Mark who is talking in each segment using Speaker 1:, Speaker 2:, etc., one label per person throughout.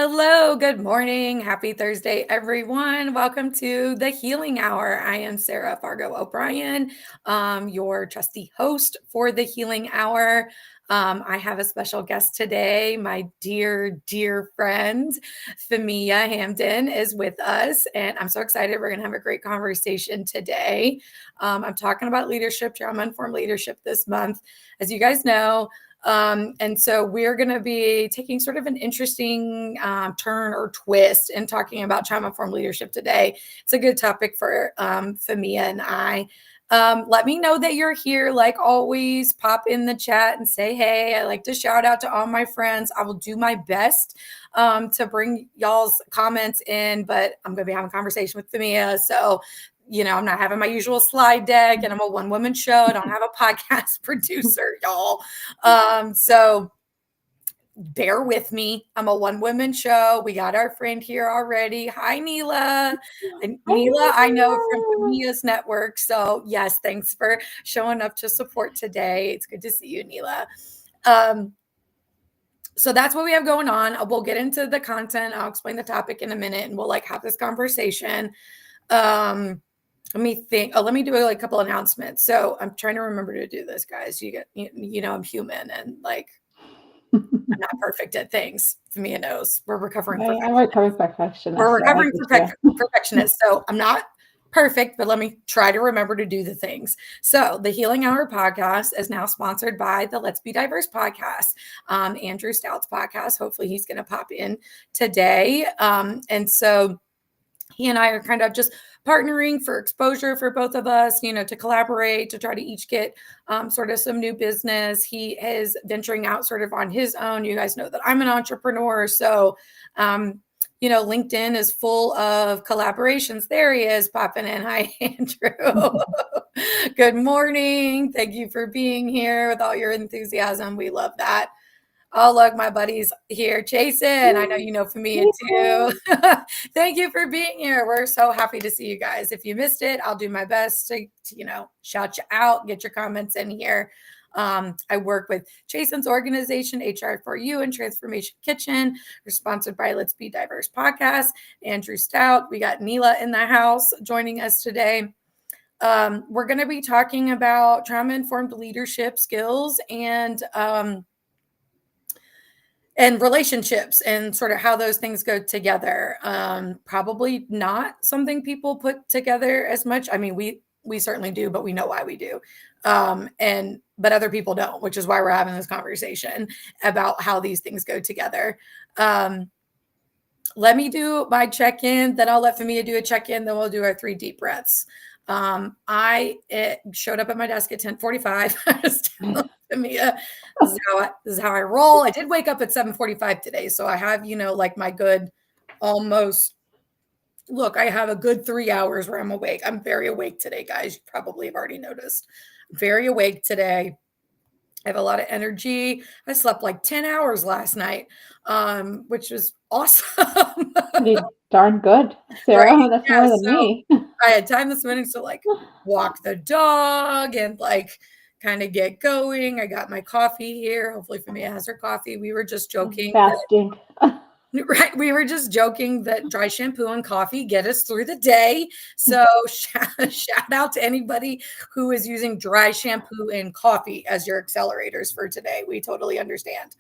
Speaker 1: Hello, good morning. Happy Thursday, everyone. Welcome to the Healing Hour. I am Sarah Fargo O'Brien, your trusty host for the Healing Hour. I have a special guest today. My dear friend, Fihmiya Hamden, is with us, and I'm so excited. We're going to have a great conversation today. I'm talking about leadership, trauma-informed leadership this month. As you guys know, and so we're going to be taking sort of an interesting turn or twist in talking about trauma-informed leadership today. It's a good topic for Fihmiya and I. Let me know that you're here. Like always, pop in the chat and say, hey, I like to shout out to all my friends. I will do my best to bring y'all's comments in, but I'm going to be having a conversation with Fihmiya. So I'm not having my usual slide deck and I'm a one-woman show. I don't have a podcast producer, y'all. So bear with me. I'm a one-woman show. We got our friend here already. Hi, Neela. And Neela, I know from Fihmiya's network. So yes, thanks for showing up to support today. It's good to see you, Neela. So that's what we have going on. We'll get into the content. I'll explain the topic in a minute and we'll have this conversation. Let me think. Let me do a couple announcements. So I'm trying to remember to do this, guys. I'm human and I'm not perfect at things. Fihmiya knows we're recovering.
Speaker 2: I'm a recovering perfectionist.
Speaker 1: We're recovering perfectionists. So I'm not perfect, but let me try to remember to do the things. So the Healing Hour podcast is now sponsored by the Let's Be Diverse podcast, Andrew Stout's podcast. Hopefully he's going to pop in today. And so he and I are kind of just partnering for exposure for both of us, to collaborate, to try to each get sort of some new business. He is venturing out sort of on his own. You guys know that I'm an entrepreneur. So, LinkedIn is full of collaborations. There he is popping in. Hi, Andrew. Good morning. Thank you for being here with all your enthusiasm. We love that. Oh, look, my buddy's here. Jason, I know you know Fihmiya too. Thank you for being here. We're so happy to see you guys. If you missed it, I'll do my best to shout you out, get your comments in here. I work with Jason's organization, HR4U and Transformation Kitchen. We're sponsored by Let's Be Diverse podcast. Andrew Stout. We got Neela in the house joining us today. We're going to be talking about trauma-informed leadership skills and relationships and sort of how those things go together. Probably not something people put together as much. I mean, we certainly do, but we know why we do. But other people don't, which is why we're having this conversation about how these things go together. Let me do my check-in, then I'll let Fihmiya do a check-in, then we'll do our 3 deep breaths. I showed up at my desk at 10:45. I was telling Fihmiya, this is how I roll. I did wake up at 7:45 today, so I have my good almost. Look, I have a good 3 hours where I'm awake. I'm very awake today, guys. You probably have already noticed. I'm very awake today. I have a lot of energy. I slept 10 hours last night, which was awesome.
Speaker 2: Pretty darn good, Sarah. Right? That's more than me.
Speaker 1: I had time this morning to walk the dog and kind of get going. I got my coffee here. Hopefully Fihmiya has her coffee. We were just joking.
Speaker 2: Fasting.
Speaker 1: Right. We were just joking that dry shampoo and coffee get us through the day. So shout out to anybody who is using dry shampoo and coffee as your accelerators for today. We totally understand.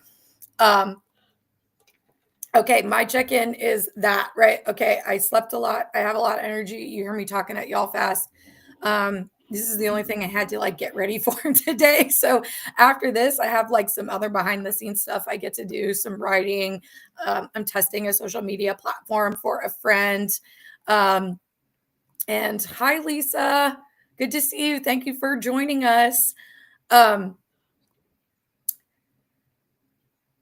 Speaker 1: Okay, my check-in is that, right? Okay, I slept a lot. I have a lot of energy. You hear me talking at y'all fast. This is the only thing I had to get ready for today. So after this, I have some other behind the scenes stuff I get to do, some writing. I'm testing a social media platform for a friend. And hi, Lisa. Good to see you. Thank you for joining us.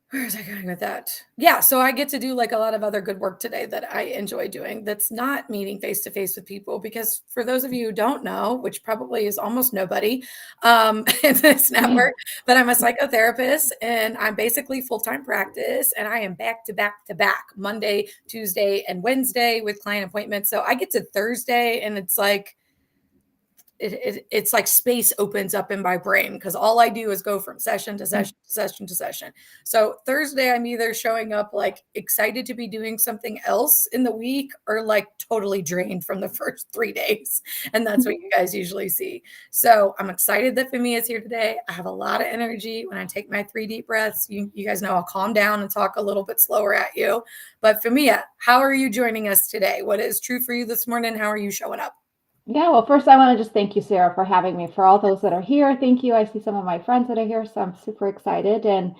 Speaker 1: Where was I going with that? Yeah, so I get to do a lot of other good work today that I enjoy doing that's not meeting face-to-face with people, because for those of you who don't know, which probably is almost nobody in this network, but I'm a psychotherapist and I'm basically full-time practice, and I am back to back Monday, Tuesday, and Wednesday with client appointments. So I get to Thursday and it's it's like space opens up in my brain because all I do is go from session to session to session to session. So Thursday, I'm either showing up like excited to be doing something else in the week or like totally drained from the first 3 days. And that's what you guys usually see. So I'm excited that Fihmiya is here today. I have a lot of energy when I take my 3 deep breaths. You guys know I'll calm down and talk a little bit slower at you. But Fihmiya, how are you joining us today? What is true for you this morning? How are you showing up?
Speaker 2: Yeah, well, first I want to just thank you, Sarah, for having me. For all those that are here, thank you. I see some of my friends that are here, so I'm super excited. And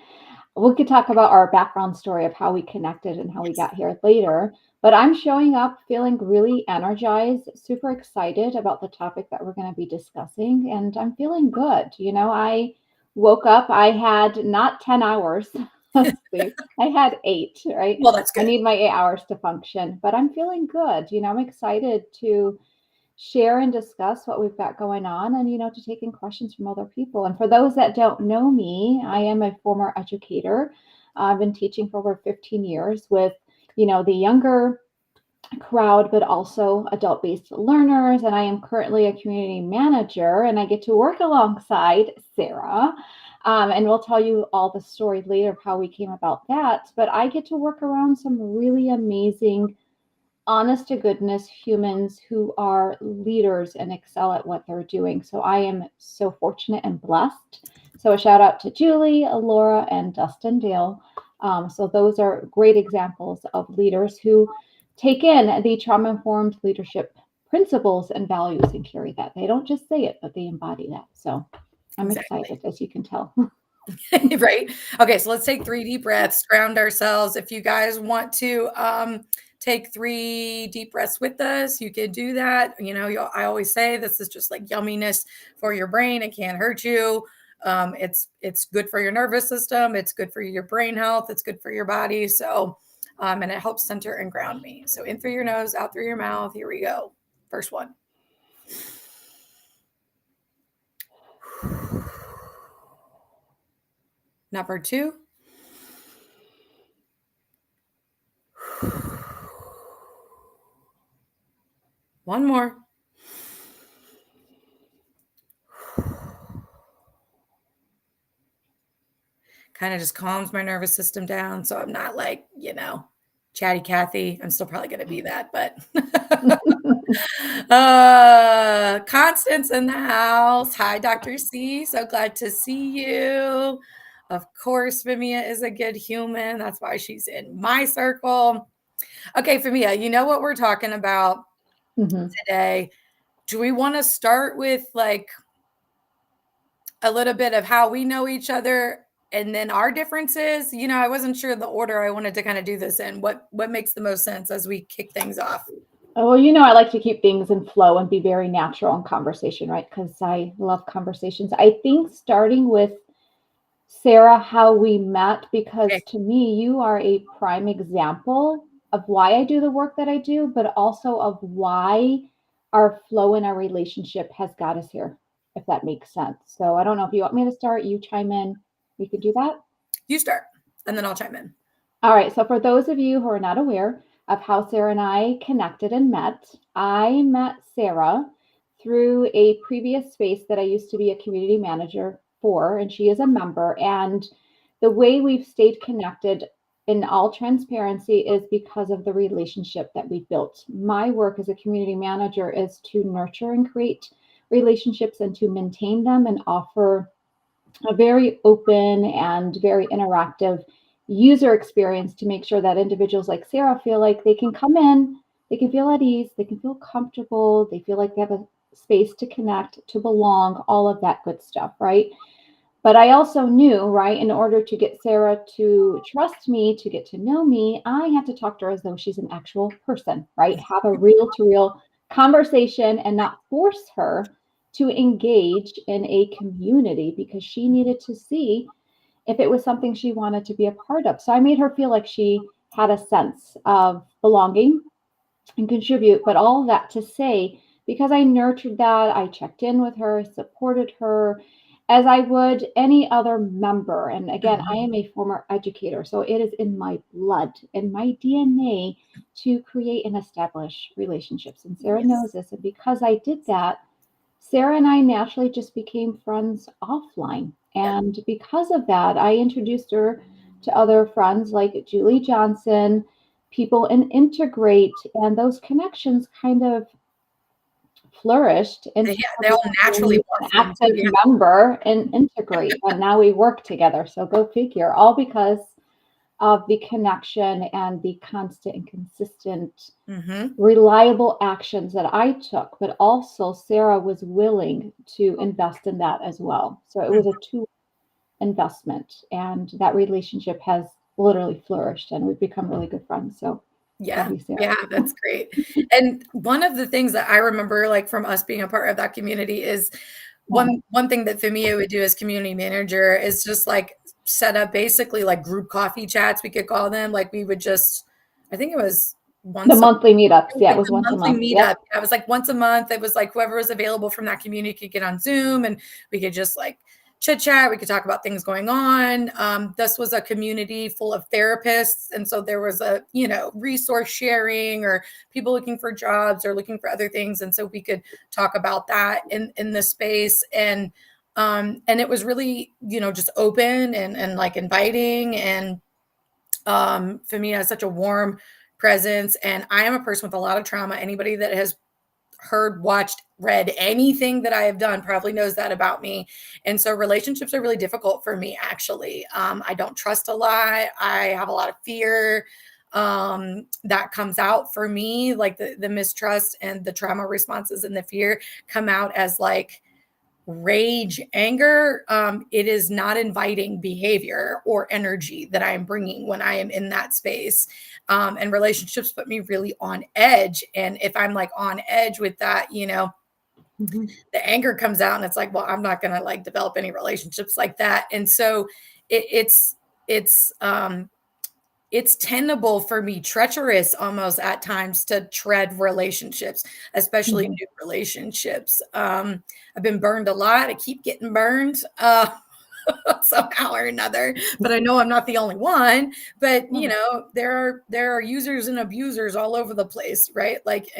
Speaker 2: we could talk about our background story of how we connected and how we got here later. But I'm showing up feeling really energized, super excited about the topic that we're going to be discussing. And I'm feeling good. I woke up, I had not 10 hours of sleep, I had 8, right?
Speaker 1: Well, that's
Speaker 2: I
Speaker 1: good.
Speaker 2: need my 8 hours to function, but I'm feeling good. I'm excited to share and discuss what we've got going on and to take in questions from other people. And for those that don't know me, I am a former educator. I've been teaching for over 15 years with the younger crowd, but also adult based learners. And I am currently a community manager and I get to work alongside Sarah. And we'll tell you all the story later of how we came about that. But I get to work around some really amazing, honest to goodness humans who are leaders and excel at what they're doing. So I am so fortunate and blessed. So a shout out to Julie, Laura, and Dustin Dale. So those are great examples of leaders who take in the trauma informed leadership principles and values and carry that. They don't just say it, but they embody that. So I'm
Speaker 1: Exactly.
Speaker 2: excited, as you can tell.
Speaker 1: Right. Okay. So let's take 3 deep breaths, ground ourselves. If you guys want to take 3 deep breaths with us, you could do that. I always say this is just like yumminess for your brain. It can't hurt you. It's good for your nervous system. It's good for your brain health. It's good for your body. So, and it helps center and ground me. So in through your nose, out through your mouth. Here we go. First one. Number 2. One more. Kind of just calms my nervous system down. So I'm not like, chatty Cathy. I'm still probably going to be that, but Constance in the house. Hi, Dr. C. So glad to see you. Of course, Fihmiya is a good human. That's why she's in my circle. Okay, Fihmiya, you know what we're talking about today. Do we want to start with like a little bit of how we know each other and then our differences? I wasn't sure the order I wanted to kind of do this in. What makes the most sense as we kick things off?
Speaker 2: Oh, well, I like to keep things in flow and be very natural in conversation, right? Because I love conversations. I think starting with Sarah, how we met, because
Speaker 1: Okay.
Speaker 2: to me, you are a prime example of why I do the work that I do, but also of why our flow in our relationship has got us here, if that makes sense. So I don't know if you want me to start, you chime in. We could do that.
Speaker 1: You start, and then I'll chime in.
Speaker 2: All right. So for those of you who are not aware of how Sarah and I connected and met, I met Sarah through a previous space that I used to be a community manager for, and she is a member. And the way we've stayed connected in all transparency is because of the relationship that we built. My work as a community manager is to nurture and create relationships and to maintain them and offer a very open and very interactive user experience to make sure that individuals like Sarah feel like they can come in, they can feel at ease, they can feel comfortable, they feel like they have a space to connect, to belong, all of that good stuff, right? But I also knew, right, in order to get Sarah to trust me, to get to know me, I had to talk to her as though she's an actual person, right? Have a real to real conversation and not force her to engage in a community because she needed to see if it was something she wanted to be a part of. So I made her feel like she had a sense of belonging and contribute. But all that to say, because I nurtured that, I checked in with her, supported her as I would any other member. And again, I am a former educator, so it is in my blood, in my DNA to create and establish relationships. And Sarah
Speaker 1: Yes.
Speaker 2: knows this. And because I did that, Sarah and I naturally just became friends offline.
Speaker 1: Yeah.
Speaker 2: And because of that, I introduced her to other friends like Julie Johnson, people in Integrate, and those connections kind of flourished
Speaker 1: Yeah,
Speaker 2: into
Speaker 1: they
Speaker 2: her
Speaker 1: all naturally
Speaker 2: becoming an
Speaker 1: blossomed.
Speaker 2: active
Speaker 1: Yeah.
Speaker 2: member in Integrate. And now we work together. So go figure, all because of the connection and the constant and consistent
Speaker 1: Mm-hmm.
Speaker 2: reliable actions that I took, but also Sarah was willing to invest in that as well. So it was a two investment, and that relationship has literally flourished, and we've become really good friends. So love
Speaker 1: Yeah.
Speaker 2: you, Sarah.
Speaker 1: Yeah, that's great. And one of the things that I remember, like from us being a part of that community, is
Speaker 2: Yeah.
Speaker 1: one thing that Fihmiya would do as community manager is just like set up basically like group coffee chats, we could call them. Like we would just, I think it was
Speaker 2: The
Speaker 1: once a
Speaker 2: monthly meetups.
Speaker 1: it was
Speaker 2: Yeah, it
Speaker 1: like
Speaker 2: was
Speaker 1: the
Speaker 2: once a
Speaker 1: monthly
Speaker 2: month. Yep.
Speaker 1: meetup. Yeah, it was like once a month. It was like whoever was available from that community could get on Zoom and we could just like chit chat. We could talk about things going on. This was a community full of therapists. And so there was a, resource sharing or people looking for jobs or looking for other things. And so we could talk about that in the space. And it was really, just open and like inviting. And for me, has such a warm presence. And I am a person with a lot of trauma. Anybody that has heard, watched, read anything that I have done probably knows that about me. And so relationships are really difficult for me, actually. I don't trust a lot. I have a lot of fear that comes out for me. Like the mistrust and the trauma responses and the fear come out as like rage, anger. It is not inviting behavior or energy that I am bringing when I am in that space. And relationships put me really on edge. And if I'm like on edge with that,
Speaker 2: Mhm.
Speaker 1: the anger comes out and it's like, well, I'm not going to like develop any relationships like that. And so it, it's, um, it's tenable for me, treacherous almost at times to tread relationships, especially
Speaker 2: Mhm.
Speaker 1: new relationships. I've been burned a lot. I keep getting burned somehow or another, but I know I'm not the only one. But
Speaker 2: Yeah.
Speaker 1: there are users and abusers all over the place, right? Like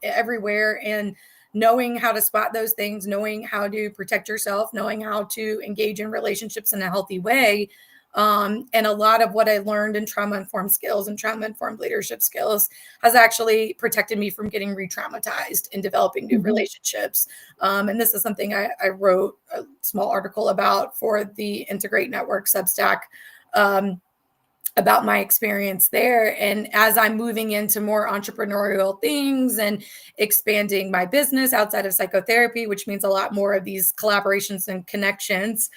Speaker 1: everywhere. And knowing how to spot those things, knowing how to protect yourself, knowing how to engage in relationships in a healthy way, and a lot of what I learned in trauma informed skills and trauma informed leadership skills has actually protected me from getting re traumatized and developing new
Speaker 2: Mhm.
Speaker 1: relationships. And this is something I wrote a small article about for the Integrate Network Substack. About my experience there. And as I'm moving into more entrepreneurial things and expanding my business outside of psychotherapy, which means a lot more of these collaborations and connections,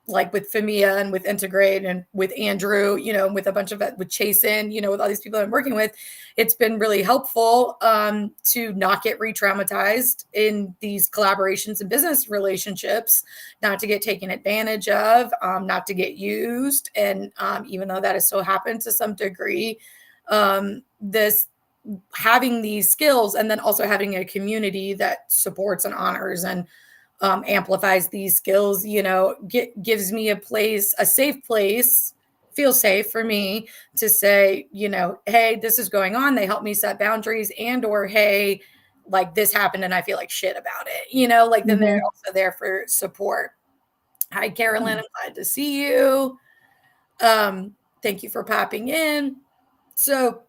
Speaker 1: like with Fihmiya and with Integrate and with Andrew, with a bunch of with Chasen, with all these people I'm working with, it's been really helpful to not get re-traumatized in these collaborations and business relationships, not to get taken advantage of, not to get used. And even though that has so happened to some degree, this having these skills and then also having a community that supports and honors and amplifies these skills, gives me a safe place, feel safe for me to say, hey, this is going on. They help me set boundaries or, hey, like this happened and I feel like shit about it, like then they're
Speaker 2: Mhm.
Speaker 1: also there for support. Hi, Carolyn. I'm glad to see you. Thank you for popping in. So,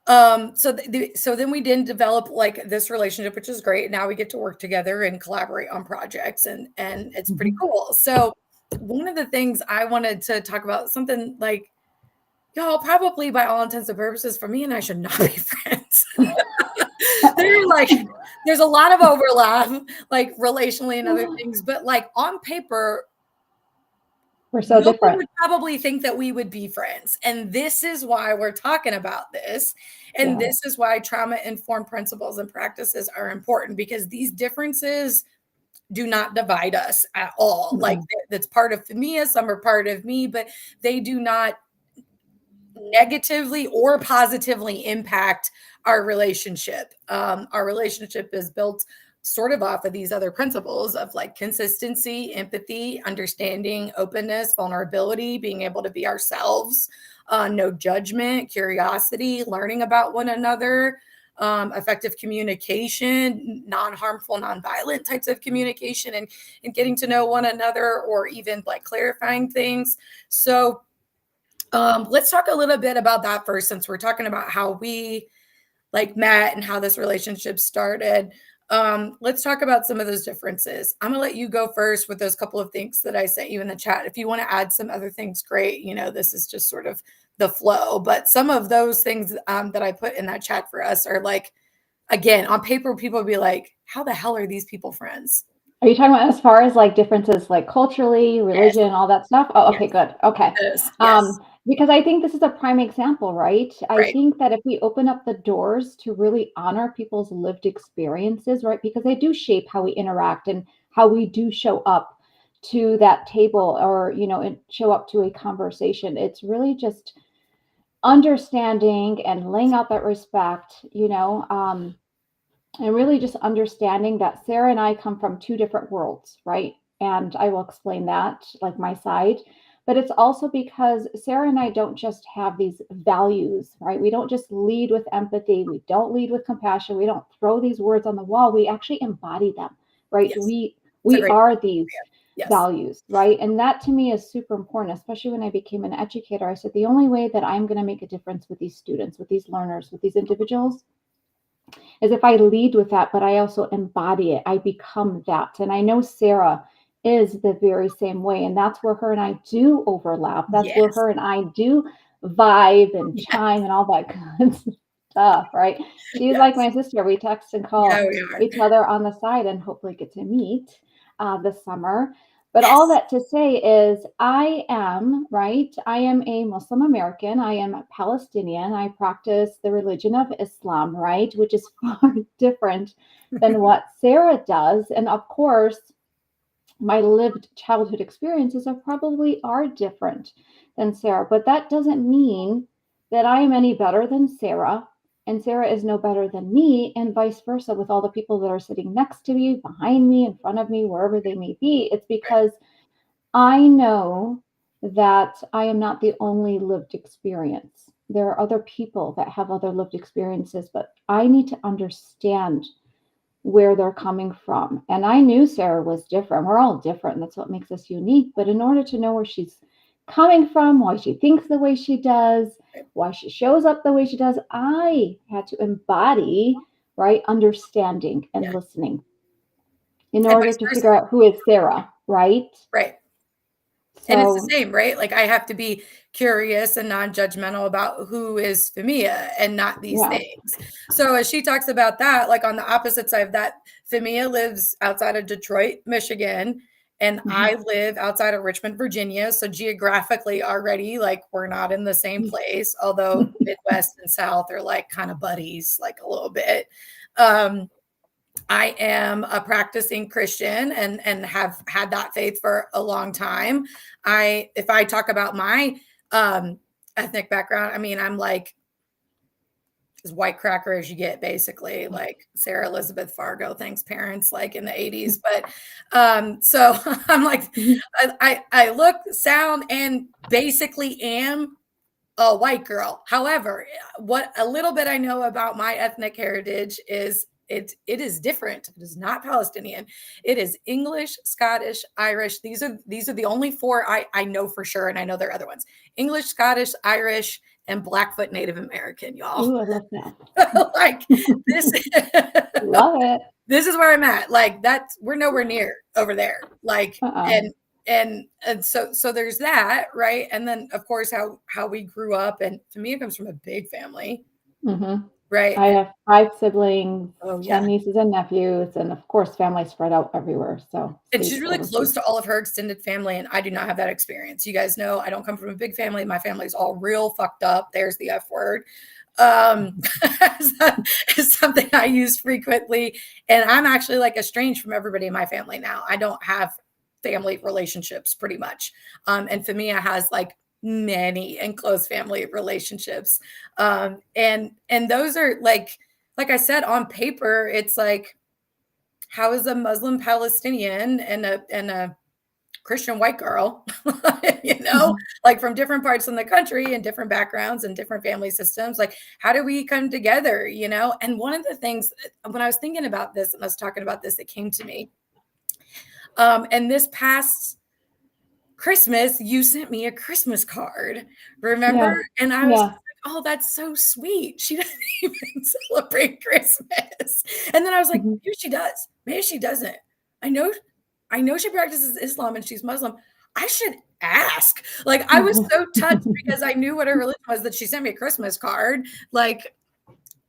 Speaker 1: so then we didn't develop like this relationship, which is great. Now we get to work together and collaborate on projects, and it's pretty
Speaker 2: Mhm.
Speaker 1: cool. So one of the things I wanted to talk about, something like, y'all, probably by all intents and purposes, for me and I should not be friends. There's a lot of overlap, like relationally and other things, but like on paper,
Speaker 2: We're so
Speaker 1: no one
Speaker 2: different.
Speaker 1: would probably think that we would be friends. And this is why we're talking about this. And
Speaker 2: Yeah.
Speaker 1: this is why trauma informed principles and practices are important, because these differences do not divide us at all. Like
Speaker 2: Mhm.
Speaker 1: that's part of me, some are part of me, but they do not negatively or positively impact our relationship. Our relationship is built sort of off of these other principles of like consistency, empathy, understanding, openness, vulnerability, being able to be ourselves, no judgment, curiosity, learning about one another. effective communication, non-harmful, non-violent types of communication, and getting to know one another, or even like clarifying things. So let's talk a little bit about that first, since we're talking about how we like met and how this relationship started. Let's talk about some of those differences. I'm gonna let you go first with those couple of things that I sent you in the chat. If you want to add some other things, great. This is just sort of the flow, but some of those things that I put in that chat for us are like, again, on paper, people would be like, how the hell are these people friends?
Speaker 2: Are you talking about as far as like differences, like culturally,
Speaker 1: Yes.
Speaker 2: religion, all that stuff? Oh, okay,
Speaker 1: Yes.
Speaker 2: good. Okay.
Speaker 1: Yes.
Speaker 2: Because I think this is a prime example, right? I
Speaker 1: Right.
Speaker 2: think that if we open up the doors to really honor people's lived experiences, right? Because they do shape how we interact and how we do show up to that table, or, and show up to a conversation. It's really just understanding and laying out that respect, and really just understanding that Sarah and I come from two different worlds, right? And I will explain that, like my side. But it's also because Sarah and I don't just have these values, right? We don't just lead with empathy. We don't lead with compassion. We don't throw these words on the wall. We actually embody them, right?
Speaker 1: Yes.
Speaker 2: We
Speaker 1: It's a
Speaker 2: we
Speaker 1: great.
Speaker 2: are these
Speaker 1: Yes.
Speaker 2: values, right? And that to me is super important, especially when I became an educator. I said the only way that I'm going to make a difference with these students, with these learners, with these individuals is if I lead with that, but I also embody it. I become that. And I know Sarah is the very same way. And that's where her and I do overlap. That's where
Speaker 1: Yes.
Speaker 2: her and I do vibe and
Speaker 1: Yes.
Speaker 2: chime and all that good stuff, right? She's like
Speaker 1: Yes.
Speaker 2: my sister. We text and
Speaker 1: Yeah,
Speaker 2: call
Speaker 1: we are.
Speaker 2: each other on the side and hopefully get to meet this summer. But all
Speaker 1: Yes.
Speaker 2: that to say is, I am, right? I am a Muslim American. I am Palestinian. I practice the religion of Islam, right? Which is far different than what Sarah does. And of course, my lived childhood experiences are different than Sarah. But that doesn't mean that I am any better than Sarah. And Sarah is no better than me, and vice versa with all the people that are sitting next to me, behind me, in front of me, wherever they may be. It's
Speaker 1: Right.
Speaker 2: because I know that I am not the only lived experience. There are other people that have other lived experiences, but I need to understand where they're coming from. And I knew Sarah was different. We're all different. And that's what makes us unique. But in order to know where she's coming from, why she thinks the way she does, why she shows up the way she does, I had to embody, right, understanding and
Speaker 1: Yeah.
Speaker 2: listening in
Speaker 1: And
Speaker 2: order
Speaker 1: vice
Speaker 2: to
Speaker 1: versa.
Speaker 2: figure out who is Sarah, right?
Speaker 1: Right. And it's the
Speaker 2: So,
Speaker 1: same, right? Like I have to be curious and non-judgmental about who is Fihmiya and not these
Speaker 2: yeah.
Speaker 1: things. So as she talks about that, like on the opposite side of that, Fihmiya lives outside of Detroit, Michigan, and I
Speaker 2: Mhm.
Speaker 1: live outside of Richmond, Virginia. So geographically already, like we're not in the same place, although Midwest and South are like kind of buddies, like a little bit. Um, I am a practicing Christian and have had that faith for a long time. If I talk about my ethnic background, I mean, I'm like as white cracker as you get, basically, like Sarah Elizabeth Fargo, thanks parents, like in the 80s. But so I'm like, I look, sound, and basically am a white girl. However, what a little bit I know about my ethnic heritage is it is different. It is not Palestinian. It is English, Scottish, Irish. These are the only four I know for sure, and I know there are other ones. English, Scottish, Irish, and Blackfoot Native American, y'all.
Speaker 2: Ooh, I love that.
Speaker 1: Like this
Speaker 2: Love it.
Speaker 1: this is where I'm at. Like that's we're nowhere near over there. Like
Speaker 2: Uh-uh.
Speaker 1: and so there's that, right? And then of course how we grew up, and to me it comes from a big family,
Speaker 2: hmm
Speaker 1: right?
Speaker 2: I have 5 siblings,
Speaker 1: Oh
Speaker 2: 10
Speaker 1: yeah.
Speaker 2: nieces and nephews, and of course, family spread out everywhere. So,
Speaker 1: And she's
Speaker 2: states
Speaker 1: really close
Speaker 2: overseas.
Speaker 1: to all of her extended family, and I do not have that experience. You guys know I don't come from a big family. My family's all real fucked up. There's the F word. Um, is something I use frequently. And I'm actually like estranged from everybody in my family now. I don't have family relationships pretty much. And Famia has like many and close family relationships. And those are like I said, on paper, it's like, how is a Muslim Palestinian and a Christian white girl, you know,
Speaker 2: Mhm.
Speaker 1: like from different parts in the country and different backgrounds and different family systems. Like, how do we come together, you know? And one of the things when I was thinking about this and I was talking about this, it came to me. And this past Christmas, you sent me a Christmas card, remember?
Speaker 2: Yeah.
Speaker 1: And I was just
Speaker 2: Yeah.
Speaker 1: like, "Oh, that's so sweet. She doesn't even celebrate Christmas." And then I was like,
Speaker 2: Mhm.
Speaker 1: "Maybe she does. Maybe she doesn't. I know I know she practices Islam and she's Muslim. I should ask." Like, I was so touched because I knew what her religion was that she sent me a Christmas card, like,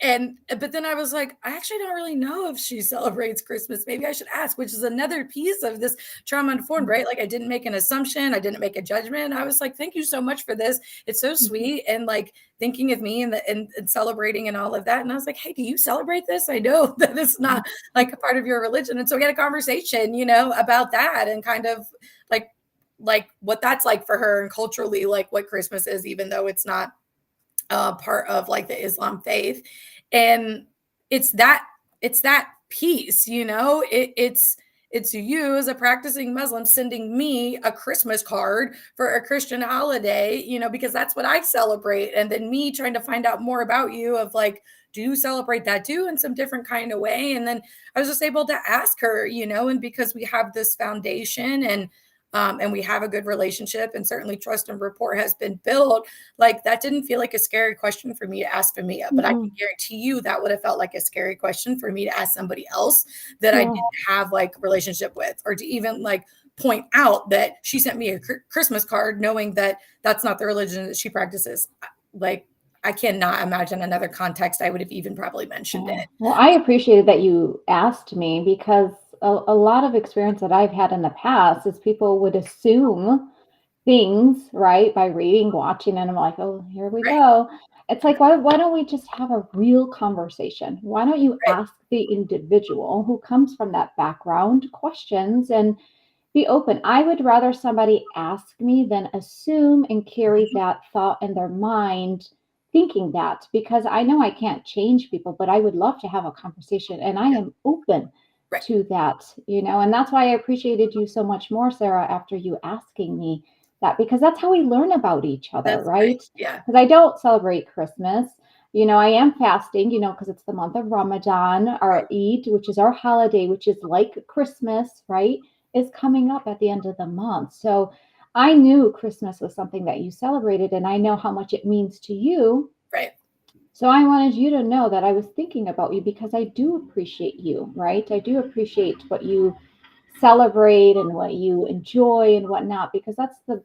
Speaker 1: and but then I was like, I actually don't really know if she celebrates Christmas. Maybe I should ask, which is another piece of this trauma informed, right? Like I didn't make an assumption, I didn't make a judgment. I was like, thank you so much for this. It's so
Speaker 2: Mhm.
Speaker 1: sweet and like thinking of me and and celebrating and all of that. And I was like, hey, do you celebrate this? I know that it's not like a part of your religion. And so we had a conversation, you know, about that and kind of like what that's like for her and culturally like what Christmas is, even though it's not part of like the Islam faith. And it's that it's that piece, you know, it's you as a practicing Muslim sending me a Christmas card for a Christian holiday, you know, because that's what I celebrate. And then me trying to find out more about you of like, do you celebrate that too in some different kind of way? And then I was just able to ask her, you know, and because we have this foundation and we have a good relationship and certainly trust and rapport has been built, like that didn't feel like a scary question for me to ask Fihmiya, but I can
Speaker 2: Mhm.
Speaker 1: guarantee you that would have felt like a scary question for me to ask somebody else that I
Speaker 2: Yeah.
Speaker 1: didn't have like relationship with, or to even like point out that she sent me a Christmas card knowing that that's not the religion that she practices. Like I cannot imagine another context I would have even probably mentioned
Speaker 2: Yeah.
Speaker 1: it.
Speaker 2: Well, I appreciated that you asked me because a lot of experience that I've had in the past is people would assume things, right, by reading, watching, and I'm like, oh, here we
Speaker 1: Right,
Speaker 2: go. It's like, why don't we just have a real conversation? Why don't you
Speaker 1: right,
Speaker 2: ask the individual who comes from that background questions and be open. I would rather somebody ask me than assume and carry
Speaker 1: mhm,
Speaker 2: that thought in their mind, thinking that because I know I can't change people, but I would love to have a conversation and I
Speaker 1: yeah,
Speaker 2: am open
Speaker 1: right.
Speaker 2: to that, and that's why I appreciated you so much more, Sarah, after you asking me that, because that's how we learn about each other,
Speaker 1: That's right.
Speaker 2: right?
Speaker 1: Yeah,
Speaker 2: Because I don't celebrate Christmas. I am fasting, because it's the month of Ramadan,
Speaker 1: right,
Speaker 2: our Eid, which is our holiday, which is like Christmas, right? Is coming up at the end of the month. So I knew Christmas was something that you celebrated, and I know how much it means to you.
Speaker 1: right.
Speaker 2: So I wanted you to know that I was thinking about you because I do appreciate you, right? I do appreciate what you celebrate and what you enjoy and whatnot, because that's the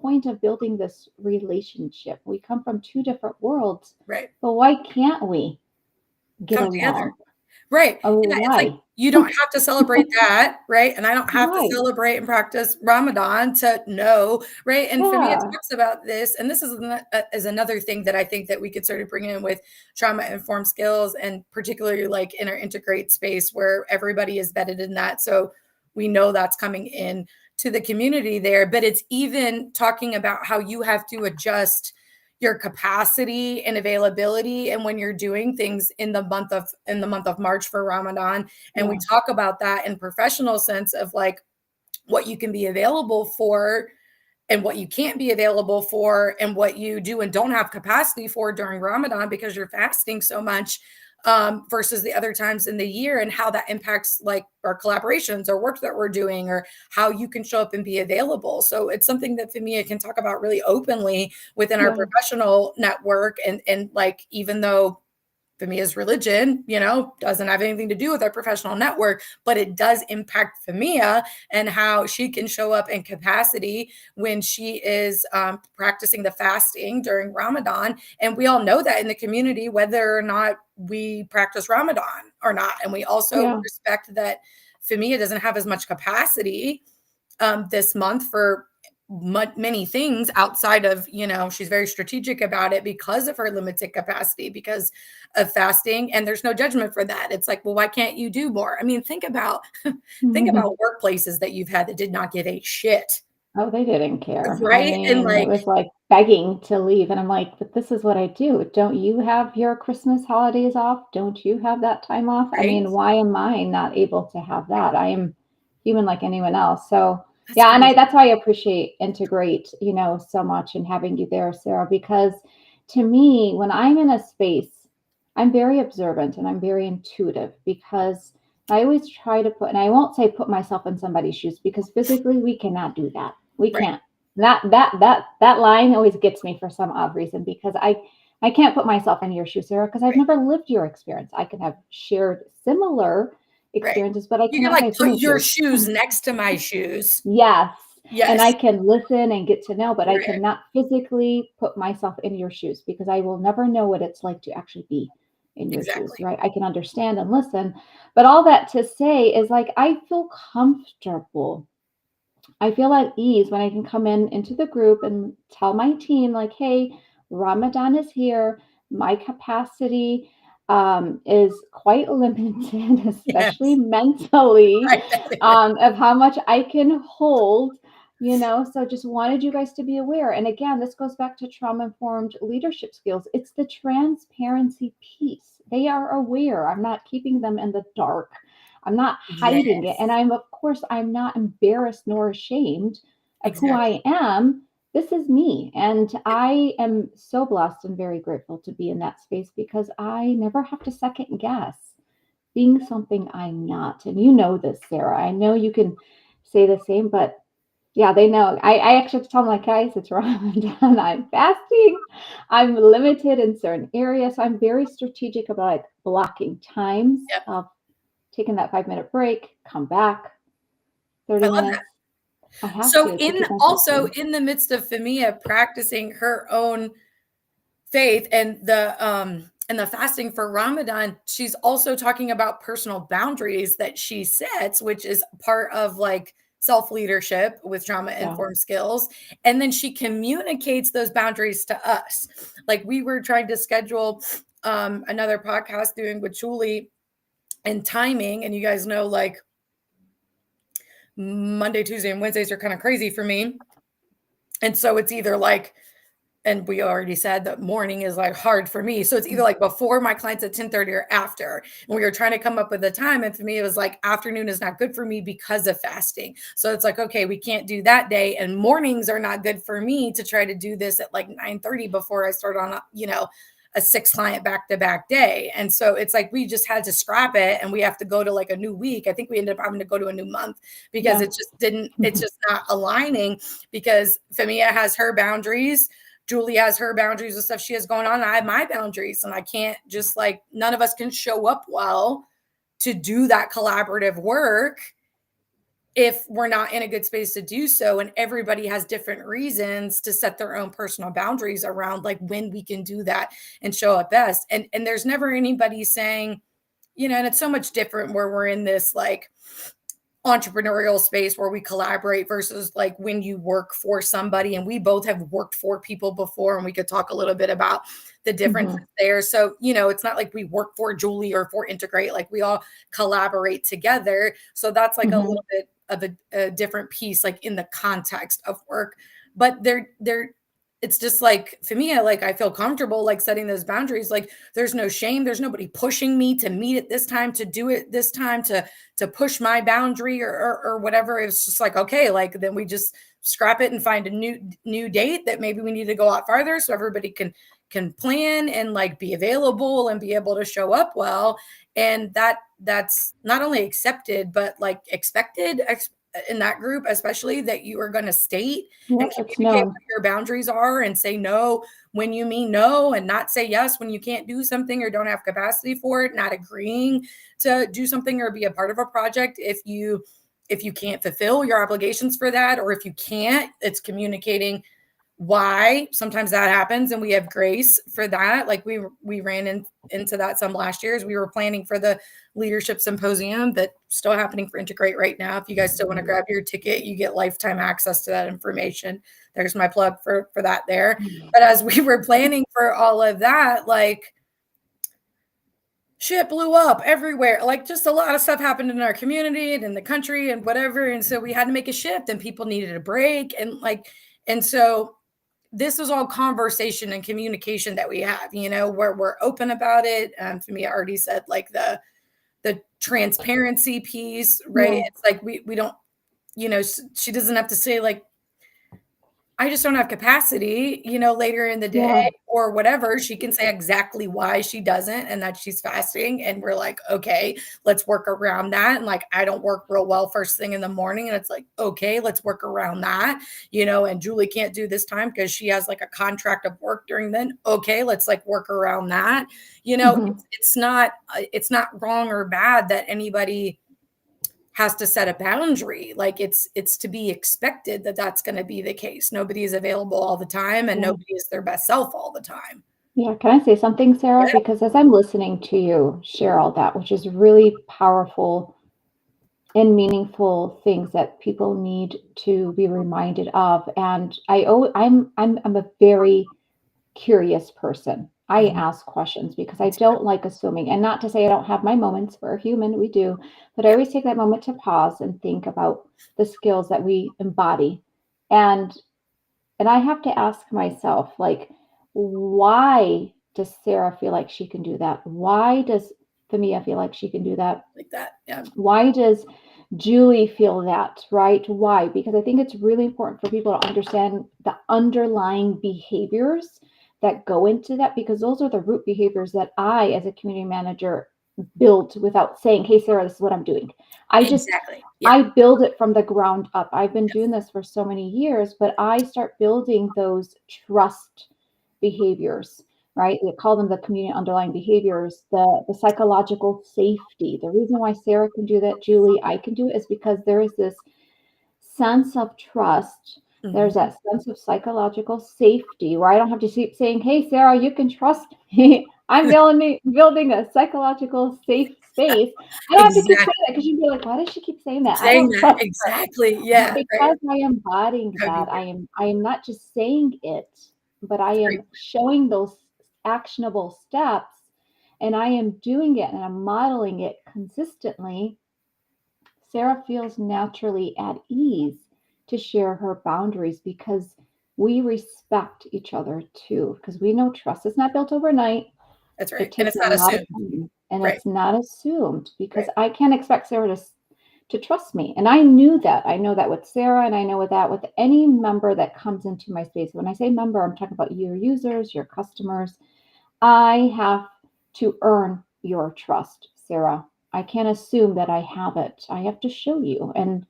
Speaker 2: point of building this relationship. We come from two different worlds,
Speaker 1: Right.
Speaker 2: but why can't we get
Speaker 1: Come together.
Speaker 2: along?
Speaker 1: Right.
Speaker 2: Oh,
Speaker 1: Yeah, it's like
Speaker 2: why?
Speaker 1: you don't have to celebrate that, right? And I don't have to
Speaker 2: Right.
Speaker 1: celebrate and practice Ramadan to know, right? And Fahmia
Speaker 2: Yeah.
Speaker 1: talks about this, and this is another thing that I think that we could sort of bring in with trauma-informed skills, and particularly like in our integrate space where everybody is vetted in that. So we know that's coming in to the community there, but it's even talking about how you have to adjust your capacity and availability and when you're doing things in the month of March for Ramadan. And we
Speaker 2: Yeah.
Speaker 1: talk about that in professional sense of like what you can be available for and what you can't be available for and what you do and don't have capacity for during Ramadan because you're fasting so much, versus the other times in the year, and how that impacts like our collaborations or work that we're doing or how you can show up and be available. So it's something that Fahmia can talk about really openly within our
Speaker 2: Yeah.
Speaker 1: professional network. And like, even though Fahmia's religion, you know, doesn't have anything to do with our professional network, but it does impact Fahmia and how she can show up in capacity when she is practicing the fasting during Ramadan. And we all know that in the community, whether or not we practice Ramadan or not. And we also
Speaker 2: Yeah.
Speaker 1: respect that Fahmia doesn't have as much capacity this month for many things outside of, you know, she's very strategic about it because of her limited capacity because of fasting, and there's no judgment for that. It's like, well, why can't you do more? I mean, think about think about workplaces that you've had that did not give a shit,
Speaker 2: Oh, they didn't care. I
Speaker 1: right? And
Speaker 2: mean, it
Speaker 1: like,
Speaker 2: was like begging to leave. And I'm like, but this is what I do. Don't you have your Christmas holidays off? Don't you have that time off? I
Speaker 1: right,
Speaker 2: mean, why am I not able to have that? I am human like anyone else. So, Yeah, and
Speaker 1: crazy.
Speaker 2: that's why I appreciate Integrate, so much, and having you there, Sarah, because to me, when I'm in a space, I'm very observant and I'm very intuitive because I always try to put, and I won't say put myself in somebody's shoes because physically we cannot do that. We
Speaker 1: Right,
Speaker 2: can't. That line always gets me for some odd reason because I can't put myself in your shoes, Sarah, because I've
Speaker 1: right,
Speaker 2: never lived your experience. I can have shared similar
Speaker 1: right.
Speaker 2: experiences, but I
Speaker 1: You can
Speaker 2: cannot say
Speaker 1: like
Speaker 2: I've been
Speaker 1: put
Speaker 2: with
Speaker 1: your
Speaker 2: you.
Speaker 1: shoes next to my shoes.
Speaker 2: Yes. And I
Speaker 1: Yes.
Speaker 2: can listen and get to know, but I
Speaker 1: Right.
Speaker 2: cannot physically put myself in your shoes because I will never know what it's like to actually be in your shoes,
Speaker 1: Exactly.
Speaker 2: right? I can understand and listen. But all that to say is like, I feel comfortable. I feel at ease when I can come in into the group and tell my team, like, hey, Ramadan is here. My capacity is quite limited, especially
Speaker 1: Yes.
Speaker 2: mentally,
Speaker 1: Right.
Speaker 2: of how much I can hold. So just wanted you guys to be aware. And again, this goes back to trauma informed leadership skills. It's the transparency piece. They are aware. I'm not keeping them in the dark. I'm not hiding it. And
Speaker 1: Yes.
Speaker 2: of course, I'm not embarrassed nor ashamed of who
Speaker 1: Exactly.
Speaker 2: I am. This is me. And
Speaker 1: Yep.
Speaker 2: I am so blessed and very grateful to be in that space because I never have to second guess being something I'm not. And you know this, Sarah. I know you can say the same, but yeah, they know. I actually have to tell them, like, guys, it's Ramadan. I'm fasting. I'm limited in certain areas. So I'm very strategic about like blocking times
Speaker 1: Yep.
Speaker 2: of taking that 5-minute break, come back,
Speaker 1: I
Speaker 2: 30
Speaker 1: love that.
Speaker 2: minutes. I have
Speaker 1: So
Speaker 2: to
Speaker 1: in
Speaker 2: keep myself
Speaker 1: also
Speaker 2: sane.
Speaker 1: in the midst of Fihmiya practicing her own faith and the fasting for Ramadan, she's also talking about personal boundaries that she sets, which is part of like self leadership with trauma
Speaker 2: Yeah.
Speaker 1: informed skills. And then she communicates those boundaries to us. Like we were trying to schedule another podcast doing with Julie and timing, and you guys know like Monday, Tuesday, and Wednesdays are kind of crazy for me. And so it's either like, and we already said that morning is like hard for me. So it's either like before my clients at 10:30 or after. And we were trying to come up with a time. And for me, it was like afternoon is not good for me because of fasting. So it's like, okay, we can't do that day. And mornings are not good for me to try to do this at like 9:30 before I start on a 6 client back-to-back day. And so it's like we just had to scrap it and we have to go to like a new week. I think we ended up having to go to a new month because
Speaker 2: Yeah.
Speaker 1: it's just not aligning because Fihmiya has her boundaries. Julie has her boundaries and stuff she has going on. And I have my boundaries, and I can't just like none of us can show up well to do that collaborative work if we're not in a good space to do so. And everybody has different reasons to set their own personal boundaries around like when we can do that and show up best. And there's never anybody saying, and it's so much different where we're in this like entrepreneurial space where we collaborate versus like when you work for somebody, and we both have worked for people before and we could talk a little bit about the differences
Speaker 2: Mhm.
Speaker 1: there. So it's not like we work for Julie or for Integrate, like we all collaborate together. So that's like a
Speaker 2: Mhm.
Speaker 1: little bit of a different piece like in the context of work. But they're it's just like for me, like I feel comfortable like setting those boundaries. Like there's no shame, there's nobody pushing me to meet at this time, to do it this time, to push my boundary or whatever. It's just like, okay, like then we just scrap it and find a new date that maybe we need to go out farther so everybody can plan and like be available and be able to show up well. And that's not only accepted but like expected in that group, especially that you are going to state and
Speaker 2: Yep, it's
Speaker 1: communicate
Speaker 2: known.
Speaker 1: what your boundaries are and say no when you mean no and not say yes when you can't do something or don't have capacity for it, not agreeing to do something or be a part of a project if you can't fulfill your obligations for that, or if you can't, it's communicating why. Sometimes that happens and we have grace for that. Like we ran into that some last year as we were planning for the leadership symposium that's still happening for Integrate right now. If you guys still want to grab your ticket, you get lifetime access to that information. There's my plug for that there. But as we were planning for all of that, like shit blew up everywhere. Like just a lot of stuff happened in our community and in the country and whatever. And so we had to make a shift and people needed a break. And so this was all conversation and communication that we have, where we're open about it. For me, I already said like the transparency piece, right?
Speaker 2: Yeah.
Speaker 1: It's like we don't she doesn't have to say like, I just don't have capacity, later in the day
Speaker 2: Yeah.
Speaker 1: or whatever. She can say exactly why she doesn't and that she's fasting. And we're like, okay, let's work around that. And like, I don't work real well first thing in the morning. And it's like, okay, let's work around that, and Julie can't do this time because she has like a contract of work during then. Okay, let's like work around that.
Speaker 2: Mhm.
Speaker 1: It's not wrong or bad that anybody has to set a boundary. Like it's to be expected that that's going to be the case. Nobody is available all the time and
Speaker 2: Yeah.
Speaker 1: nobody is their best self all the time.
Speaker 2: Yeah. Can I say something, Sarah?
Speaker 1: Yeah,
Speaker 2: Because as I'm listening to you share all that, which is really powerful and meaningful things that people need to be reminded of. And I'm a very curious person. I
Speaker 1: mhm,
Speaker 2: ask questions because
Speaker 1: me
Speaker 2: I
Speaker 1: too.
Speaker 2: don't like assuming. And not to say I don't have my moments. We're human, we do. But I
Speaker 1: Yeah,
Speaker 2: always take that moment to pause and think about the skills that we embody. And and I have to ask myself, like, why does Sarah feel like she can do that? Why does Fihmiya feel like she can do that?
Speaker 1: like that. Yeah,
Speaker 2: Why does Julie feel that, right? Why? Because I think it's really important for people to understand the underlying behaviors that go into that, because those are the root behaviors that I, as a community manager, built without saying, hey, Sarah, this is what I'm doing. I just,
Speaker 1: exactly. Yeah.
Speaker 2: I build it from the ground up. I've been
Speaker 1: Yes.
Speaker 2: doing this for so many years, but I start building those trust behaviors, right? They call them the community underlying behaviors, the psychological safety. The reason why Sarah can do that, Julie, I can do it, is because there is this sense of trust. There's
Speaker 1: Mhm.
Speaker 2: that sense of psychological safety where I don't have to keep saying, hey, Sarah, you can trust me. I'm building a psychological safe space. I don't have to keep saying that
Speaker 1: Exactly.
Speaker 2: because you'd be like, why does she keep saying that? I
Speaker 1: Saying
Speaker 2: don't
Speaker 1: that.
Speaker 2: trust her.
Speaker 1: Exactly.
Speaker 2: But
Speaker 1: Yeah. Right.
Speaker 2: because I am embodying
Speaker 1: That would be
Speaker 2: that,
Speaker 1: weird.
Speaker 2: I am not just saying it, but I
Speaker 1: It's
Speaker 2: am
Speaker 1: great.
Speaker 2: showing those actionable steps, and I am doing it and I'm modeling it consistently. Sarah feels naturally at ease to share her boundaries because we respect each other too. Because we know trust is not built overnight.
Speaker 1: That's
Speaker 2: It
Speaker 1: right. And
Speaker 2: takes
Speaker 1: it's
Speaker 2: a
Speaker 1: not
Speaker 2: lot of
Speaker 1: assumed.
Speaker 2: time, and
Speaker 1: Right.
Speaker 2: it's not assumed because
Speaker 1: Right.
Speaker 2: I can't expect Sarah to trust me. And I knew that. I know that with Sarah, and I know with that with any member that comes into my space. When I say member, I'm talking about your users, your customers. I have to earn your trust, Sarah. I can't assume that I have it. I have to show you. And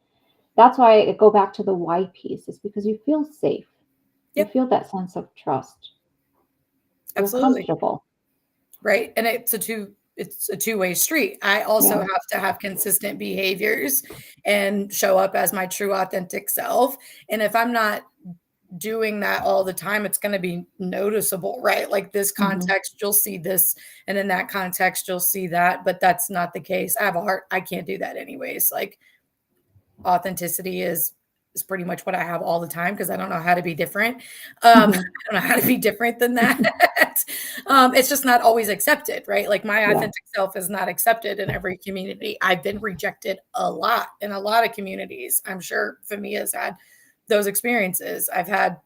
Speaker 2: that's why I go back to the why piece, is because you feel safe. You
Speaker 1: Yep.
Speaker 2: feel that sense of trust. You're
Speaker 1: Absolutely.
Speaker 2: comfortable.
Speaker 1: Right. And it's a two-way street. I also
Speaker 2: Yeah.
Speaker 1: have to have consistent behaviors and show up as my true authentic self. And if I'm not doing that all the time, it's going to be noticeable, right? Like this
Speaker 2: Hmm.
Speaker 1: context, you'll see this, and in that context, you'll see that. But that's not the case. I have a heart. I can't do that anyways. Like authenticity is pretty much what I have all the time because I don't know how to be different. I
Speaker 2: Hmm.
Speaker 1: don't know how to be different than that. It's just not always accepted, right? Like my
Speaker 2: Yeah.
Speaker 1: authentic self is not accepted in every community. I've been rejected a lot in a lot of communities. I'm sure Famia's had those experiences. I've had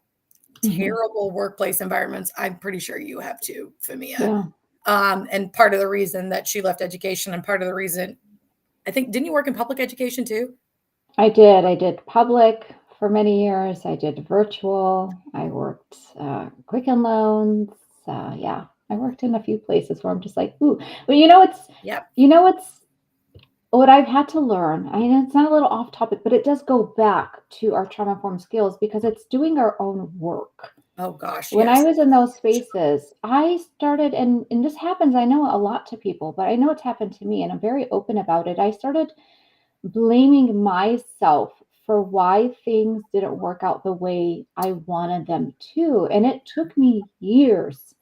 Speaker 2: Hmm.
Speaker 1: terrible workplace environments. I'm pretty sure you have too, Famia.
Speaker 2: Yeah.
Speaker 1: And part of the reason that she left education and part of the reason I think didn't you work in public education too?
Speaker 2: I did. I did public for many years. I did virtual. I worked Quicken Loans. Yeah, I worked in a few places where I'm just like, ooh. But
Speaker 1: Yep.
Speaker 2: it's what I've had to learn. I mean, it's not a little off topic, but it does go back to our trauma informed skills because it's doing our own work.
Speaker 1: Oh gosh,
Speaker 2: When I
Speaker 1: yes.
Speaker 2: was in those spaces, I started, and this happens, I know a lot to people, but I know it's happened to me, and I'm very open about it. I started blaming myself for why things didn't work out the way I wanted them to. And it took me years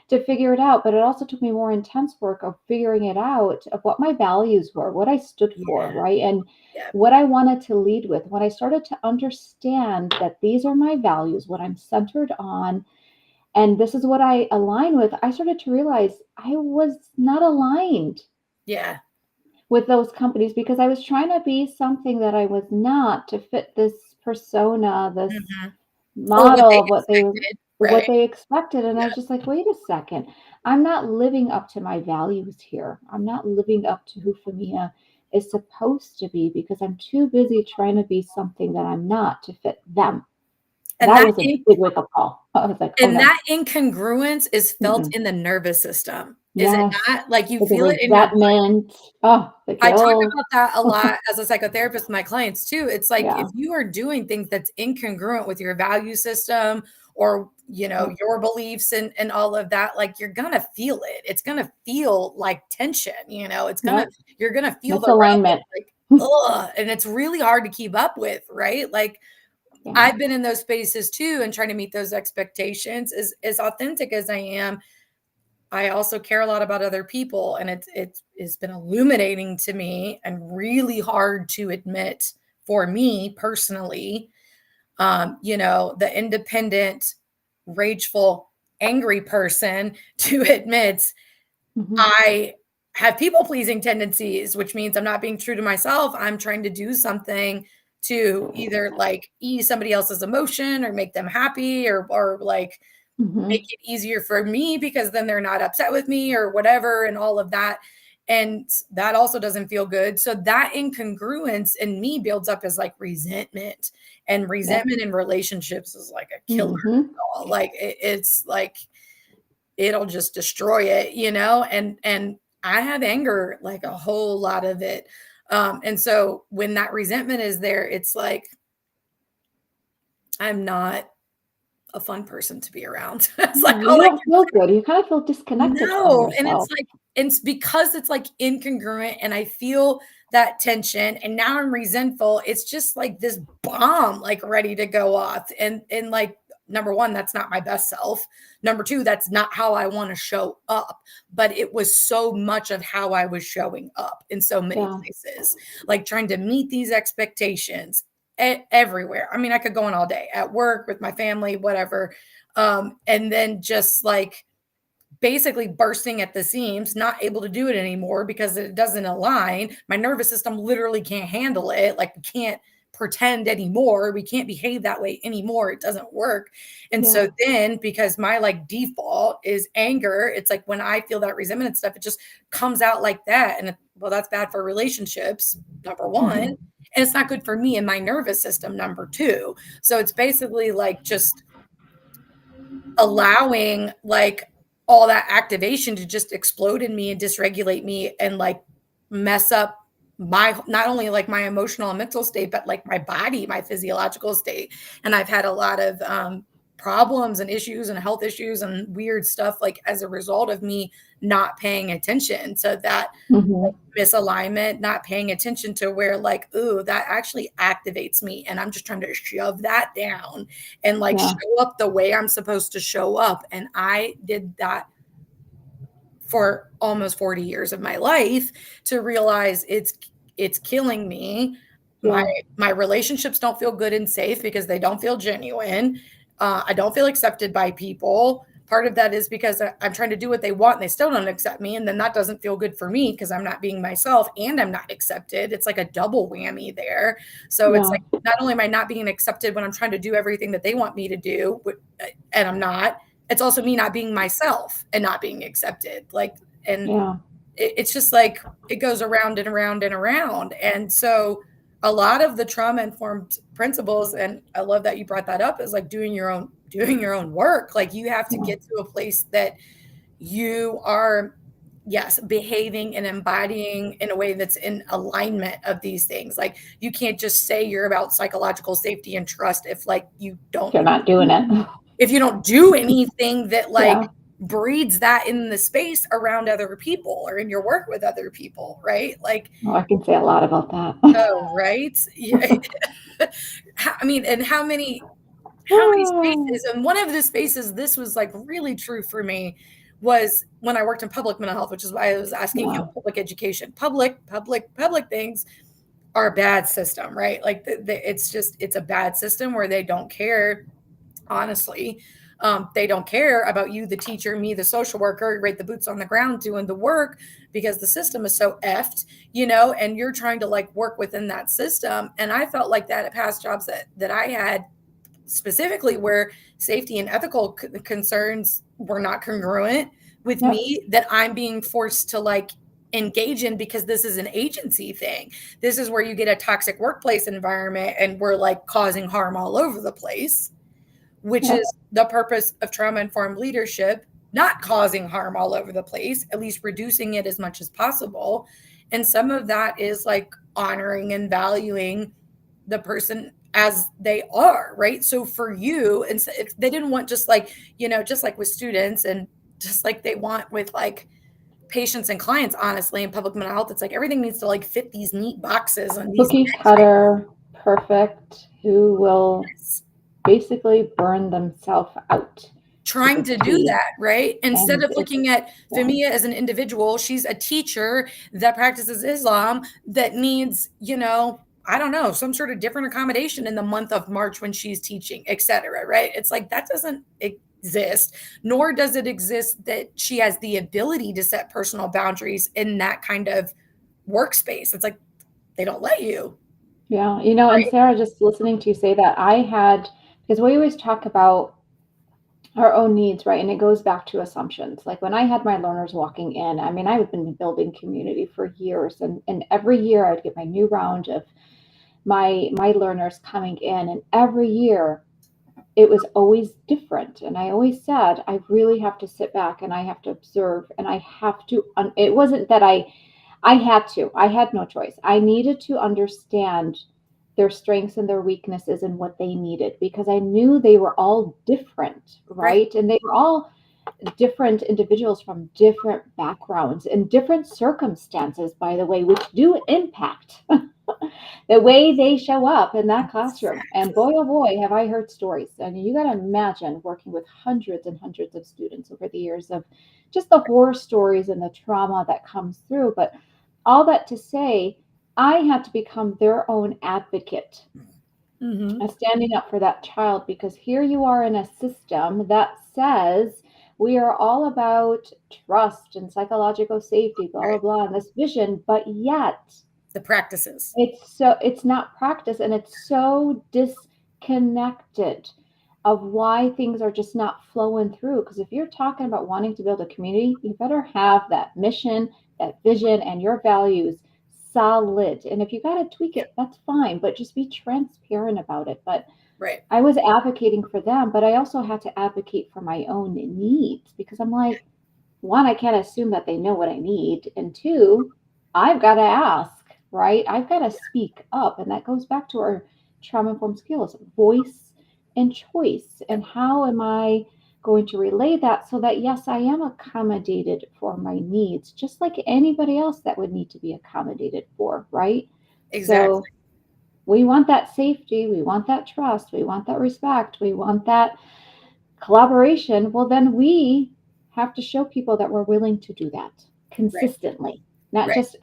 Speaker 2: to figure it out, but it also took me more intense work of figuring it out of what my values were, what I stood for,
Speaker 1: Yeah.
Speaker 2: right? And
Speaker 1: Yeah.
Speaker 2: what I wanted to lead with. When I started to understand that these are my values, what I'm centered on, and this is what I align with, I started to realize I was not aligned
Speaker 1: Yeah.
Speaker 2: with those companies because I was trying to be something that I was not to fit this persona, this
Speaker 1: Mhm. Or what
Speaker 2: model
Speaker 1: they
Speaker 2: of
Speaker 1: expected,
Speaker 2: what
Speaker 1: right?
Speaker 2: they expected. And I
Speaker 1: Yeah.
Speaker 2: was just like, wait a second. I'm not living up to my values here. I'm not living up to who Famia is supposed to be because I'm too busy trying to be something that I'm not to fit them.
Speaker 1: And
Speaker 2: That
Speaker 1: that
Speaker 2: was a big wake up call. I was like, oh
Speaker 1: and
Speaker 2: no.
Speaker 1: that incongruence is felt
Speaker 2: Mm-mm.
Speaker 1: in the nervous system, is it
Speaker 2: Yes.
Speaker 1: not? Like, you
Speaker 2: The
Speaker 1: feel it in your
Speaker 2: resentment. Oh, the
Speaker 1: I talk
Speaker 2: guilt.
Speaker 1: about that a lot as a psychotherapist with my clients too. It's like,
Speaker 2: Yeah.
Speaker 1: if you are doing things that's incongruent with your value system or,
Speaker 2: Yep.
Speaker 1: your beliefs and all of that, like, you're gonna feel it. It's gonna feel like tension, it's gonna
Speaker 2: Yep.
Speaker 1: you're gonna feel the
Speaker 2: Misalignment.
Speaker 1: like, ugh, and it's really hard to keep up with, right? Like,
Speaker 2: Yeah.
Speaker 1: I've been in those spaces too and trying to meet those expectations as authentic as I am. I also care a lot about other people, and it's been illuminating to me and really hard to admit for me personally. The independent, rageful, angry person to admit
Speaker 2: Hmm.
Speaker 1: I have people pleasing tendencies, which means I'm not being true to myself. I'm trying to do something to either like ease somebody else's emotion or make them happy or like
Speaker 2: Hmm.
Speaker 1: make it easier for me because then they're not upset with me or whatever and all of that. And that also doesn't feel good. So that incongruence in me builds up as like resentment, and
Speaker 2: Yep.
Speaker 1: resentment in relationships is like a killer.
Speaker 2: Hmm.
Speaker 1: Like it's like it'll just destroy it, and I have anger, like a whole lot of it. And so when that resentment is there, it's like I'm not a fun person to be around. It's like
Speaker 2: Yeah,
Speaker 1: all
Speaker 2: you
Speaker 1: I
Speaker 2: don't feel good. You kind of feel disconnected from
Speaker 1: No, and
Speaker 2: yourself.
Speaker 1: it's because it's, like, incongruent, and I feel that tension, and now I'm resentful. It's just like this bomb, like, ready to go off, and, like, number 1, that's not my best self. Number 2, that's not how I wanna show up, but it was so much of how I was showing up in so many
Speaker 2: Yeah.
Speaker 1: places, like, trying to meet these expectations everywhere. I mean, I could go on all day, at work, with my family, whatever, and then just, like, basically bursting at the seams, not able to do it anymore because it doesn't align. My nervous system literally can't handle it. Like, we can't pretend anymore. We can't behave that way anymore. It doesn't work. And
Speaker 2: Yeah.
Speaker 1: so then, because my like default is anger, it's like when I feel that resentment and stuff, it just comes out like that. And well, that's bad for relationships, number one.
Speaker 2: Hmm.
Speaker 1: And it's not good for me and my nervous system, number two. So it's basically like just allowing like all that activation to just explode in me and dysregulate me and like mess up my not only like my emotional and mental state but like my body, my physiological state. And I've had a lot of problems and issues and health issues and weird stuff like as a result of me not paying attention to that
Speaker 2: Hmm.
Speaker 1: misalignment, not paying attention to where like, ooh, that actually activates me. And I'm just trying to shove that down and like
Speaker 2: Yeah.
Speaker 1: show up the way I'm supposed to show up. And I did that for almost 40 years of my life to realize it's killing me. My
Speaker 2: Yeah.
Speaker 1: my relationships don't feel good and safe because they don't feel genuine. I don't feel accepted by people. Part of that is because I'm trying to do what they want and they still don't accept me. And then that doesn't feel good for me because I'm not being myself and I'm not accepted. It's like a double whammy there. So it's
Speaker 2: Yeah.
Speaker 1: like not only am I not being accepted when I'm trying to do everything that they want me to do, and I'm not, it's also me not being myself and not being accepted. Like, and
Speaker 2: Yeah.
Speaker 1: it's just like it goes around and around and around. And so a lot of the trauma informed principles, and I love that you brought that up, is like doing your own work. Like you have to
Speaker 2: Yeah.
Speaker 1: get to a place that you are, yes, behaving and embodying in a way that's in alignment of these things. Like you can't just say you're about psychological safety and trust if like you don't
Speaker 2: You're not doing it.
Speaker 1: if you don't do anything that like
Speaker 2: Yeah.
Speaker 1: breeds that in the space around other people or in your work with other people, right? Like,
Speaker 2: Oh, I can say a lot about that.
Speaker 1: oh, right. Yeah. I mean, and how many spaces, and one of the spaces this was like really true for me was when I worked in public mental health, which is why I was asking
Speaker 2: Yeah.
Speaker 1: you public education. Public things are a bad system, right? Like it's a bad system where they don't care. Honestly, they don't care about you, the teacher, me, the social worker, right? The boots on the ground doing the work because the system is so effed, and you're trying to like work within that system. And I felt like that at past jobs that I had, specifically where safety and ethical concerns were not congruent with
Speaker 2: Yep.
Speaker 1: me, that I'm being forced to like engage in, because this is an agency thing. This is where you get a toxic workplace environment and we're like causing harm all over the place, which
Speaker 2: Yep.
Speaker 1: is the purpose of trauma-informed leadership, not causing harm all over the place, at least reducing it as much as possible. And some of that is like honoring and valuing the person as they are, right? So for you, and so if they didn't want just like, just like with students and just like they want with like patients and clients, honestly, in public mental health, it's like everything needs to like fit these neat boxes and these
Speaker 2: Cookie cutter, perfect, who will basically burn themselves out.
Speaker 1: trying to do that, right? Instead of looking at Fihmiya as an individual, she's a teacher that practices Islam that needs, I don't know, some sort of different accommodation in the month of March when she's teaching, etc. Right? It's like that doesn't exist, nor does it exist that she has the ability to set personal boundaries in that kind of workspace. It's like they don't let you.
Speaker 2: Yeah, and Sarah, just listening to you say that, because we always talk about our own needs, right? And it goes back to assumptions. Like when I had my learners walking in, I mean, I've been building community for years, and every year I'd get my new round of my learners coming in, and every year it was always different. And I always said, I really have to sit back and I have to observe and I have to, it wasn't that I had no choice. I needed to understand their strengths and their weaknesses and what they needed, because I knew they were all different, right? And they were all different individuals from different backgrounds and different circumstances, by the way, which do impact the way they show up in that classroom. And boy, oh boy, have I heard stories. I mean, you got to imagine working with hundreds and hundreds of students over the years of just the horror stories and the trauma that comes through. But all that to say, I had to become their own advocate, standing up for that child, because here you are in a system that says we are all about trust and psychological safety, blah, blah, blah, and this vision, but yet
Speaker 1: the practices.
Speaker 2: It's not practice, and it's so disconnected of why things are just not flowing through. Because if you're talking about wanting to build a community, you better have that mission, that vision, and your values solid. And if you got to tweak it, that's fine, but just be transparent about it. But I was advocating for them, but I also had to advocate for my own needs, because I'm like, one, I can't assume that they know what I need. And two, I've got to ask, right? I've got to speak up. And that goes back to our trauma-informed skills, voice and choice. And how am I going to relay that so that, yes, I am accommodated for my needs, just like anybody else that would need to be accommodated for, right?
Speaker 1: Exactly.
Speaker 2: So we want that safety, we want that trust, we want that respect, we want that collaboration. Well, then we have to show people that we're willing to do that consistently, not just,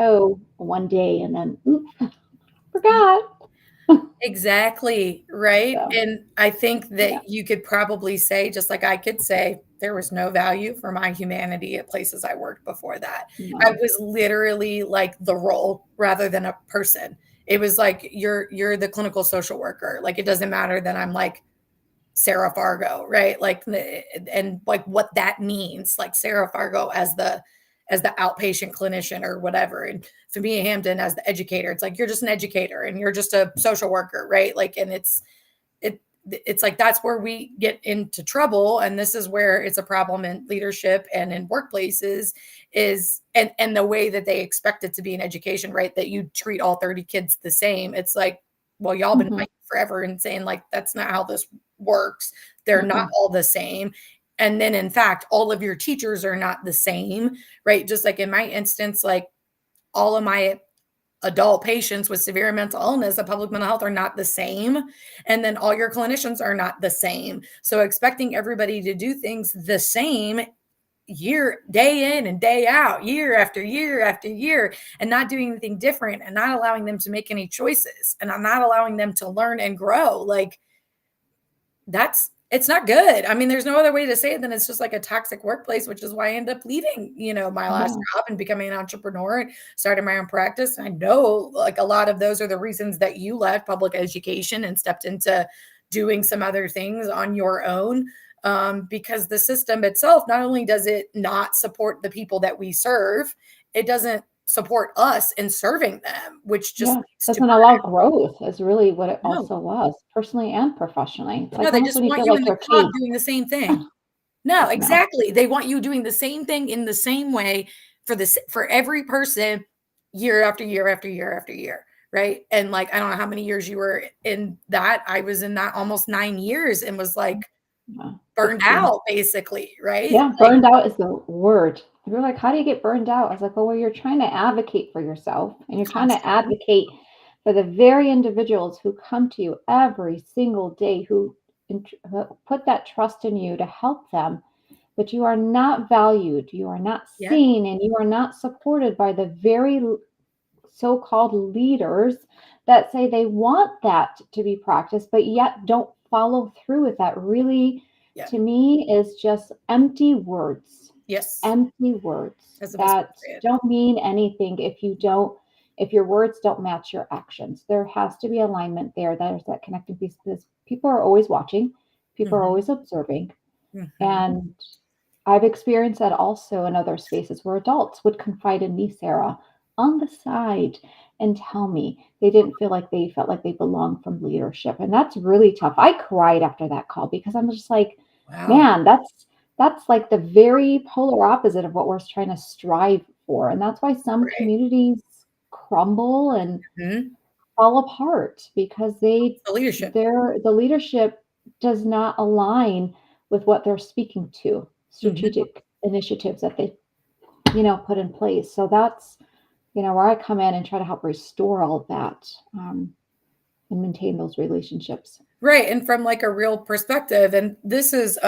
Speaker 2: one day and then, oops, forgot.
Speaker 1: Exactly. Right. So, and I think that you could probably say, just like I could say, there was no value for my humanity at places I worked before that. No. I was literally like the role rather than a person. It was like, you're the clinical social worker. Like, it doesn't matter that I'm like Sarah Fargo, right? Like, and like what that means, like Sarah Fargo as the outpatient clinician or whatever, and Fihmiya Hamden as the educator. It's like, you're just an educator and you're just a social worker, right? Like, and it's like, that's where we get into trouble. And this is where it's a problem in leadership and in workplaces is, and the way that they expect it to be in education, right? That you treat all 30 kids the same. It's like, well, y'all been fighting forever and saying like, that's not how this works. They're not all the same. And then in fact, all of your teachers are not the same, right? Just like in my instance, like all of my adult patients with severe mental illness and public mental health are not the same. And then all your clinicians are not the same. So expecting everybody to do things the same day in and day out, year after year after year, and not doing anything different and not allowing them to make any choices and I'm not allowing them to learn and grow, like it's not good. I mean, there's no other way to say it than it's just like a toxic workplace, which is why I ended up leaving, my last job and becoming an entrepreneur and starting my own practice. And I know like a lot of those are the reasons that you left public education and stepped into doing some other things on your own. Because the system itself, not only does it not support the people that we serve, it doesn't support us in serving them, which just leads to
Speaker 2: doesn't allow growth is really what it
Speaker 1: no,
Speaker 2: also was, personally and professionally. It's
Speaker 1: no,
Speaker 2: like
Speaker 1: they
Speaker 2: almost
Speaker 1: just
Speaker 2: when you
Speaker 1: want
Speaker 2: feel
Speaker 1: you
Speaker 2: like
Speaker 1: in the
Speaker 2: you're
Speaker 1: job
Speaker 2: paid.
Speaker 1: doing the same thing. No,
Speaker 2: No.
Speaker 1: exactly. They want you doing the same thing in the same way for every person year after year after year after year, right? And like I don't know how many years you were in that. I was in that almost 9 years and was like
Speaker 2: Yeah,
Speaker 1: burned
Speaker 2: 16.
Speaker 1: out basically, right?
Speaker 2: Yeah,
Speaker 1: Like
Speaker 2: burned out is the word. You're like, how do you get burned out? I was like, well, you're trying to advocate for yourself and you're trying to
Speaker 1: constantly.
Speaker 2: advocate for the very individuals who come to you every single day, who put that trust in you to help them, but you are not valued, you are not
Speaker 1: Yeah.
Speaker 2: seen, and you are not supported by the very so-called leaders that say they want that to be practiced, but yet don't follow through with that. Really,
Speaker 1: Yeah.
Speaker 2: to me, is just empty words.
Speaker 1: Yes.
Speaker 2: Empty words
Speaker 1: That's the best way
Speaker 2: that
Speaker 1: to say it.
Speaker 2: don't mean anything if your words don't match your actions. There has to be alignment there. There's that connecting piece, because people are always watching, people are
Speaker 1: Mhm.
Speaker 2: always observing.
Speaker 1: Mhm.
Speaker 2: And I've experienced that also in other spaces where adults would confide in me, Sarah, on the side and tell me they didn't feel like they felt like they belonged from leadership. And that's really tough. I cried after that call because I'm just like,
Speaker 1: Wow.
Speaker 2: man, that's like the very polar opposite of what we're trying to strive for. And that's why some
Speaker 1: Right.
Speaker 2: communities crumble and
Speaker 1: Mhm.
Speaker 2: fall apart because
Speaker 1: The leadership.
Speaker 2: the leadership does not align with what they're speaking to,
Speaker 1: Mhm.
Speaker 2: strategic initiatives that they put in place. So that's where I come in and try to help restore all of that, and maintain those relationships.
Speaker 1: Right, and from like a real perspective, and this is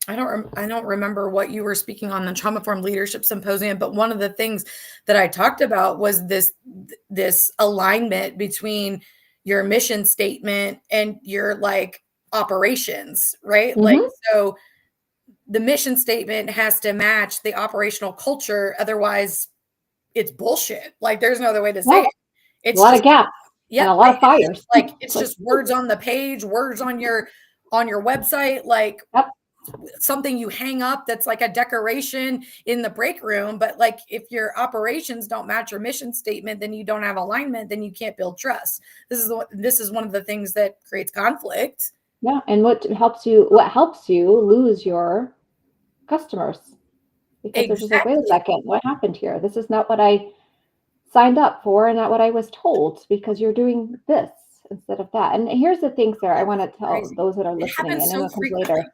Speaker 1: I don't remember what you were speaking on the Trauma Informed Leadership Symposium, but one of the things that I talked about was this alignment between your mission statement and your like operations, right? Like
Speaker 2: Hmm.
Speaker 1: so the mission statement has to match the operational culture, otherwise it's bullshit. Like there's no other way to say
Speaker 2: Yeah,
Speaker 1: it.
Speaker 2: a
Speaker 1: It's
Speaker 2: lot of
Speaker 1: just
Speaker 2: gaps and
Speaker 1: yep,
Speaker 2: a lot of
Speaker 1: it's just
Speaker 2: fires.
Speaker 1: like
Speaker 2: It's
Speaker 1: it's
Speaker 2: like,
Speaker 1: just words on the page, words on your website, like
Speaker 2: yep,
Speaker 1: something you hang up that's like a decoration in the break room. But like if your operations don't match your mission statement, then you don't have alignment, then you can't build trust. This is one of the things that creates conflict.
Speaker 2: yeah. And what helps you lose your customers, because they're just like, wait a
Speaker 1: Exactly.
Speaker 2: second, what happened here? This is not what I signed up for and not what I was told, because you're doing this instead of that. And here's the thing, Sarah, I want
Speaker 1: It's
Speaker 2: to tell
Speaker 1: crazy.
Speaker 2: those that are
Speaker 1: It
Speaker 2: listening,
Speaker 1: happens
Speaker 2: and then
Speaker 1: so
Speaker 2: it comes later.
Speaker 1: frequently.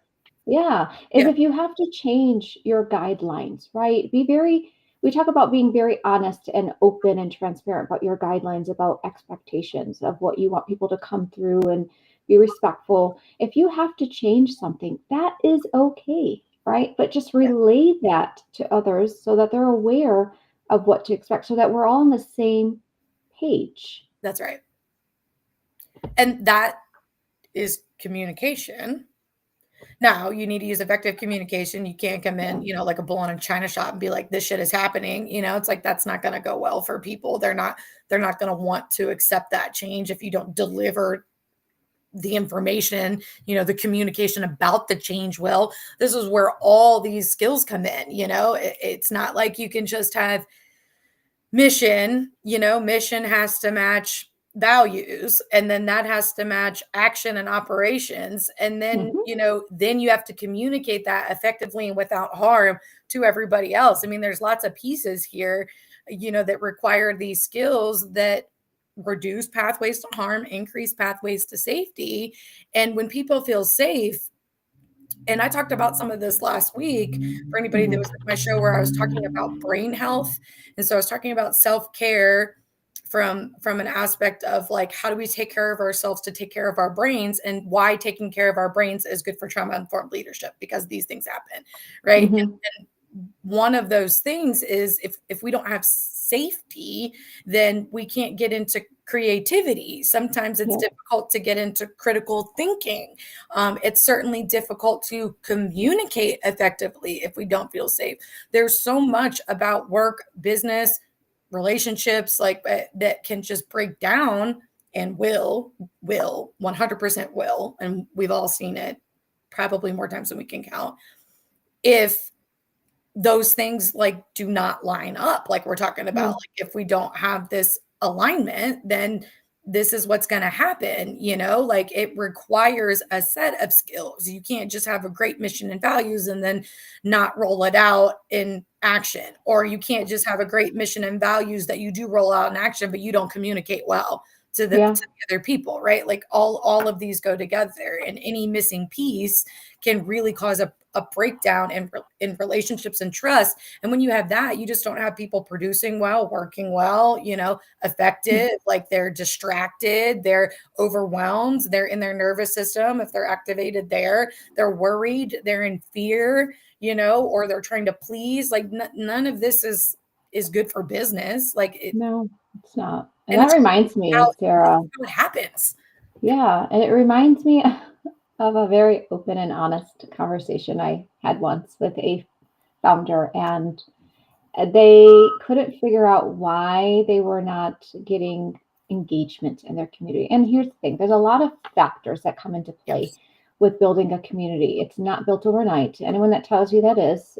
Speaker 2: Yeah, is
Speaker 1: Yeah.
Speaker 2: if you have to change your guidelines, right? We talk about being very honest and open and transparent about your guidelines, about expectations of what you want people to come through and be respectful. If you have to change something, that is okay, right? But just
Speaker 1: Yeah.
Speaker 2: relay that to others so that they're aware of what to expect, so that we're all on the same page.
Speaker 1: That's right. And that is communication. Now you need to use effective communication. You can't come
Speaker 2: Yeah.
Speaker 1: in, like a bull in a china shop and be like, this shit is happening. It's like that's not going to go well for people. They're not going to want to accept that change if you don't deliver the information, the communication about the change. Well, this is where all these skills come in. It's not like you can just have mission has to match values, and then that has to match action and operations, and then
Speaker 2: Hmm.
Speaker 1: then you have to communicate that effectively and without harm to everybody else. I mean, there's lots of pieces here that require these skills that reduce pathways to harm, increase pathways to safety. And when people feel safe, and I talked about some of this last week for anybody that
Speaker 2: Hmm.
Speaker 1: was at my show, where I was talking about brain health. And so I was talking about self-care from an aspect of like, how do we take care of ourselves to take care of our brains, and why taking care of our brains is good for trauma informed leadership, because these things happen, right?
Speaker 2: Hmm.
Speaker 1: One of those things is if we don't have safety, then we can't get into creativity. Sometimes it's
Speaker 2: Yeah.
Speaker 1: difficult to get into critical thinking. It's certainly difficult to communicate effectively if we don't feel safe. There's so much about work, business, relationships, like that can just break down, and will 100% will, and we've all seen it probably more times than we can count, if those things like do not line up. Like we're talking about,
Speaker 2: No.
Speaker 1: like if we don't have this alignment, then this is what's going to happen, like it requires a set of skills. You can't just have a great mission and values and then not roll it out in action, or you can't just have a great mission and values that you do roll out in action, but you don't communicate well to the other people, right? Like all of these go together, and any missing piece can really cause a breakdown in relationships and trust. And when you have that, you just don't have people producing well, working well, effective, like they're distracted, they're overwhelmed, they're in their nervous system. If they're activated there, they're worried, they're in fear, or they're trying to please. Like none of this is good for business.
Speaker 2: No, it's not. And
Speaker 1: and
Speaker 2: that
Speaker 1: it's
Speaker 2: reminds me, Sarah.
Speaker 1: how it happens.
Speaker 2: Yeah, and it reminds me of a very open and honest conversation I had once with a founder, and they couldn't figure out why they were not getting engagement in their community. And here's the thing, there's a lot of factors that come into play
Speaker 1: Yes.
Speaker 2: with building a community. It's not built overnight. Anyone that tells you that is,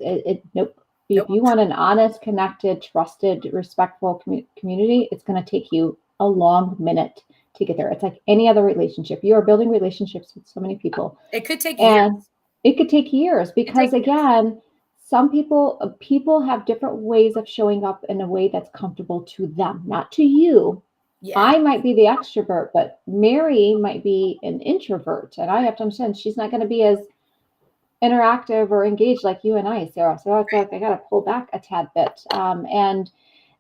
Speaker 2: nope. If
Speaker 1: Nope.
Speaker 2: you want an honest, connected, trusted, respectful community, it's going to take you a long minute to get there. It's like any other relationship. You are building relationships with so many people.
Speaker 1: It could take
Speaker 2: And
Speaker 1: years.
Speaker 2: it could take years because, again, some people have different ways of showing up in a way that's comfortable to them, not to you.
Speaker 1: Yeah.
Speaker 2: I might be the extrovert, but Mary might be an introvert, and I have to understand she's not going to be as interactive or engaged like you and I, Sarah. So it's like I got to pull back a tad bit. And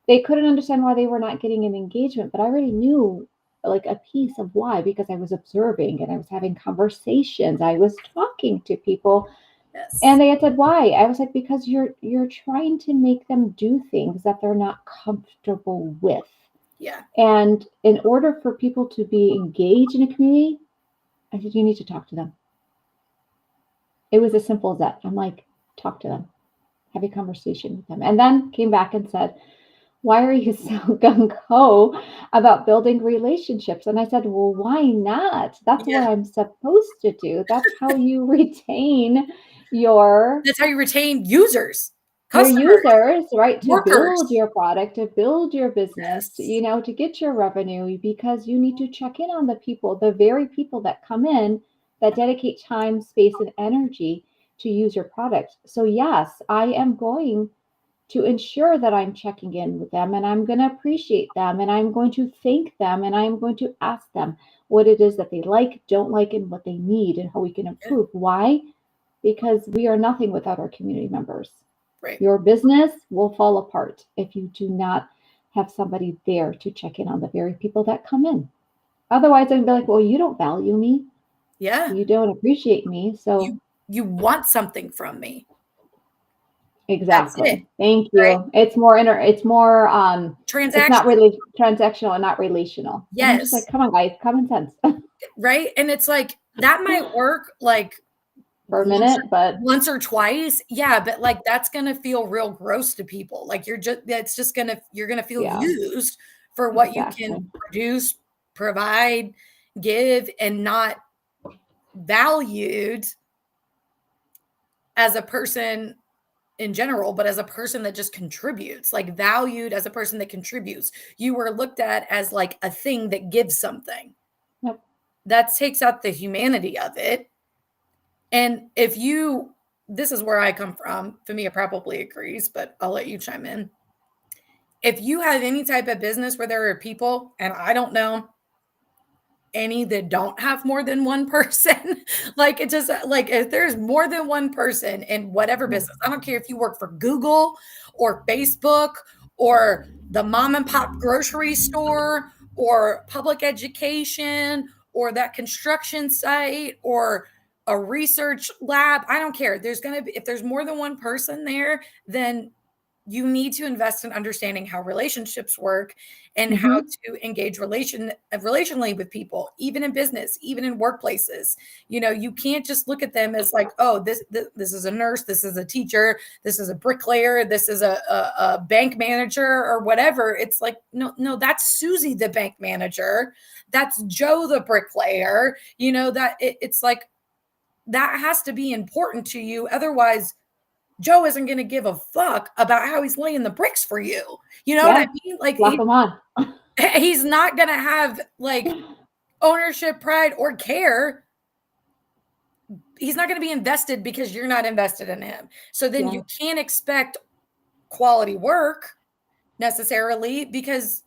Speaker 2: they couldn't understand why they were not getting an engagement, but I already knew like a piece of why, because I was observing and I was having conversations. I was talking to people.
Speaker 1: Yes.
Speaker 2: And they had said, why? I was like, because you're trying to make them do things that they're not comfortable with.
Speaker 1: Yeah.
Speaker 2: And in order for people to be engaged in a community, I said, you need to talk to them. It was as simple as that. I'm like, talk to them, have a conversation with them. And then came back and said, why are you so gung-ho about building relationships? And I said, well, why not? That's what I'm supposed to do. That's how you retain
Speaker 1: That's how you retain users,
Speaker 2: your
Speaker 1: customers,
Speaker 2: users, right? To
Speaker 1: workers.
Speaker 2: build your product, to build your business,
Speaker 1: Yes.
Speaker 2: to get your revenue, because you need to check in on the people, the very people that come in that dedicate time, space, and energy to use your product. So yes, I am going to ensure that I'm checking in with them, and I'm going to appreciate them, and I'm going to thank them, and I'm going to ask them what it is that they like, don't like, and what they need, and how we can improve. Why? Because we are nothing without our community members.
Speaker 1: Right.
Speaker 2: Your business will fall apart if you do not have somebody there to check in on the very people that come in. Otherwise, I'd be like, well, you don't value me.
Speaker 1: Yeah.
Speaker 2: You don't appreciate me. So
Speaker 1: you want something from me.
Speaker 2: exactly. Thank
Speaker 1: right?
Speaker 2: you. It's more it's not really transactional and not relational.
Speaker 1: Yes.
Speaker 2: And I'm just like, come on, guys, common sense.
Speaker 1: Right. And it's like that might work like
Speaker 2: for a minute, but
Speaker 1: once or twice. Yeah. But like that's gonna feel real gross to people. Like you're gonna feel used for what you can produce, provide, give, and not valued as a person in general, but as a person that just contributes, like valued as a person that contributes. You were looked at as like a thing that gives something.
Speaker 2: Yep.
Speaker 1: That takes out the humanity of it. And this is where I come from. Fihmiya probably agrees, but I'll let you chime in. If you have any type of business where there are people, and I don't know any that don't have more than one person, like it just like if there's more than one person in whatever business, I don't care if you work for Google or Facebook or the mom and pop grocery store or public education or that construction site or a research lab, I don't care. There's going to be, if there's more than one person there, then you need to invest in understanding how relationships work and how to engage relationally with people, even in business, even in workplaces. You can't just look at them as like, oh, this is a nurse, this is a teacher, this is a bricklayer, this is a bank manager or whatever. It's like, no, that's Susie, the bank manager. That's Joe, the bricklayer. That it's like, that has to be important to you. Otherwise, Joe isn't going to give a fuck about how he's laying the bricks for you. You know what I
Speaker 2: Yeah.
Speaker 1: mean? Like
Speaker 2: Slap them on.
Speaker 1: he's not going to have like ownership, pride, or care. He's not going to be invested because you're not invested in him. So then
Speaker 2: Yeah.
Speaker 1: you can't expect quality work necessarily, because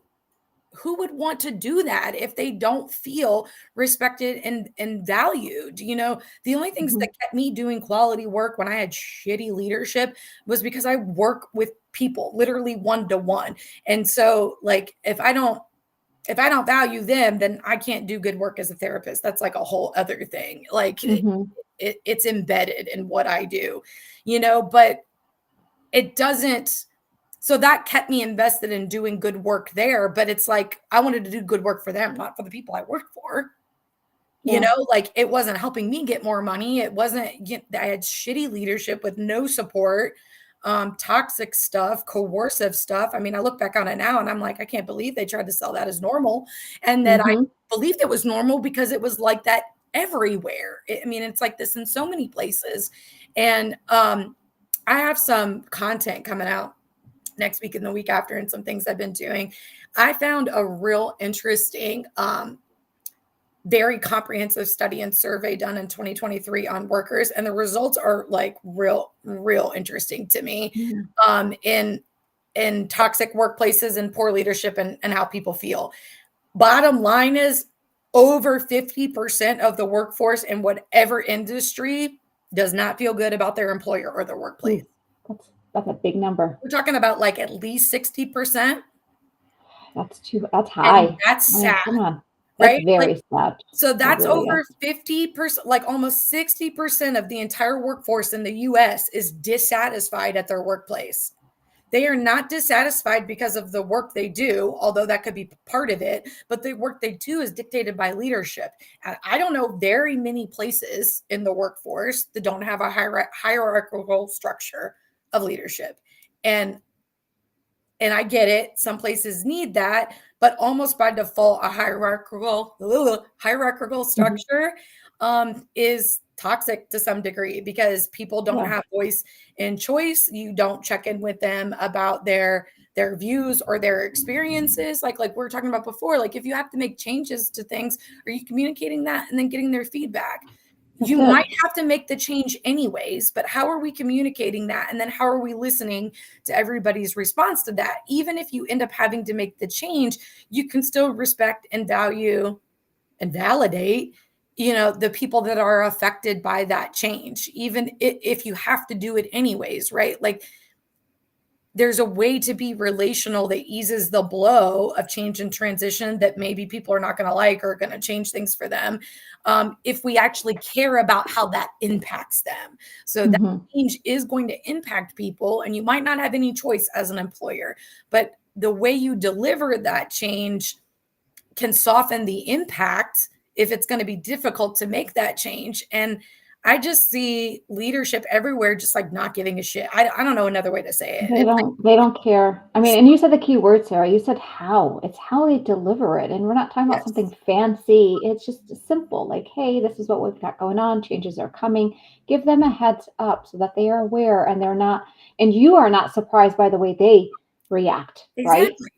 Speaker 1: who would want to do that if they don't feel respected and valued? You know, the only things
Speaker 2: Mhm.
Speaker 1: that kept me doing quality work when I had shitty leadership was because I work with people literally one to one. And so like if I don't value them, then I can't do good work as a therapist. That's like a whole other thing. Like
Speaker 2: Mhm.
Speaker 1: it's embedded in what I do, you know, but it doesn't. So that kept me invested in doing good work there. But it's like I wanted to do good work for them, not for the people I work for. You
Speaker 2: Yeah.
Speaker 1: know, like it wasn't helping me get more money. It wasn't, I had shitty leadership with no support, toxic stuff, coercive stuff. I mean, I look back on it now and I'm like, I can't believe they tried to sell that as normal. And that I
Speaker 2: Mhm.
Speaker 1: believed it was normal because it was like that everywhere. I mean, it's like this in so many places. And I have some content coming out next week and the week after and some things I've been doing. I found a real interesting very comprehensive study and survey done in 2023 on workers, and the results are like real interesting to me,
Speaker 2: Mhm.
Speaker 1: in toxic workplaces and poor leadership and how people feel. Bottom line is over 50% of the workforce in whatever industry does not feel good about their employer or their workplace.
Speaker 2: Jeez. That's a big number.
Speaker 1: We're talking about like at least 60%,
Speaker 2: That's
Speaker 1: and
Speaker 2: high.
Speaker 1: that's
Speaker 2: I mean,
Speaker 1: sad,
Speaker 2: come on. That's
Speaker 1: right? Like,
Speaker 2: very sad.
Speaker 1: so
Speaker 2: It
Speaker 1: that's
Speaker 2: really
Speaker 1: over
Speaker 2: is.
Speaker 1: 50%, like almost 60% of the entire workforce in the US is dissatisfied at their workplace. They are not dissatisfied because of the work they do, although that could be part of it, but the work they do is dictated by leadership. And I don't know very many places in the workforce that don't have a hierarchical structure of leadership. And I get it. Some places need that, but almost by default, a hierarchical
Speaker 2: Mhm.
Speaker 1: structure is toxic to some degree because people don't
Speaker 2: Yeah.
Speaker 1: have voice and choice. You don't check in with them about their views or their experiences. Like we were talking about before, like if you have to make changes to things, are you communicating that and then getting their feedback?
Speaker 2: That's
Speaker 1: You
Speaker 2: it.
Speaker 1: might have to make the change anyways, but how are we communicating that? And then how are we listening to everybody's response to that? Even if you end up having to make the change, you can still respect and value and validate, you know, the people that are affected by that change, even if you have to do it anyways, right? Like there's a way to be relational that eases the blow of change and transition that maybe people are not going to like or going to change things for them, if we actually care about how that impacts them. So that
Speaker 2: Mhm.
Speaker 1: change is going to impact people, and you might not have any choice as an employer, but the way you deliver that change can soften the impact if it's going to be difficult to make that change. And I just see leadership everywhere just like not giving a shit. I don't know another way to say it. It's
Speaker 2: They don't care. I mean, and you said the key word, Sarah. You said how. It's how they deliver it. And we're not talking about something
Speaker 1: yes,
Speaker 2: fancy. It's just simple. Like, hey, this is what we've got going on. Changes are coming. Give them a heads up so that they are aware and they're not, and you are not surprised by the way they react, right?
Speaker 1: exactly.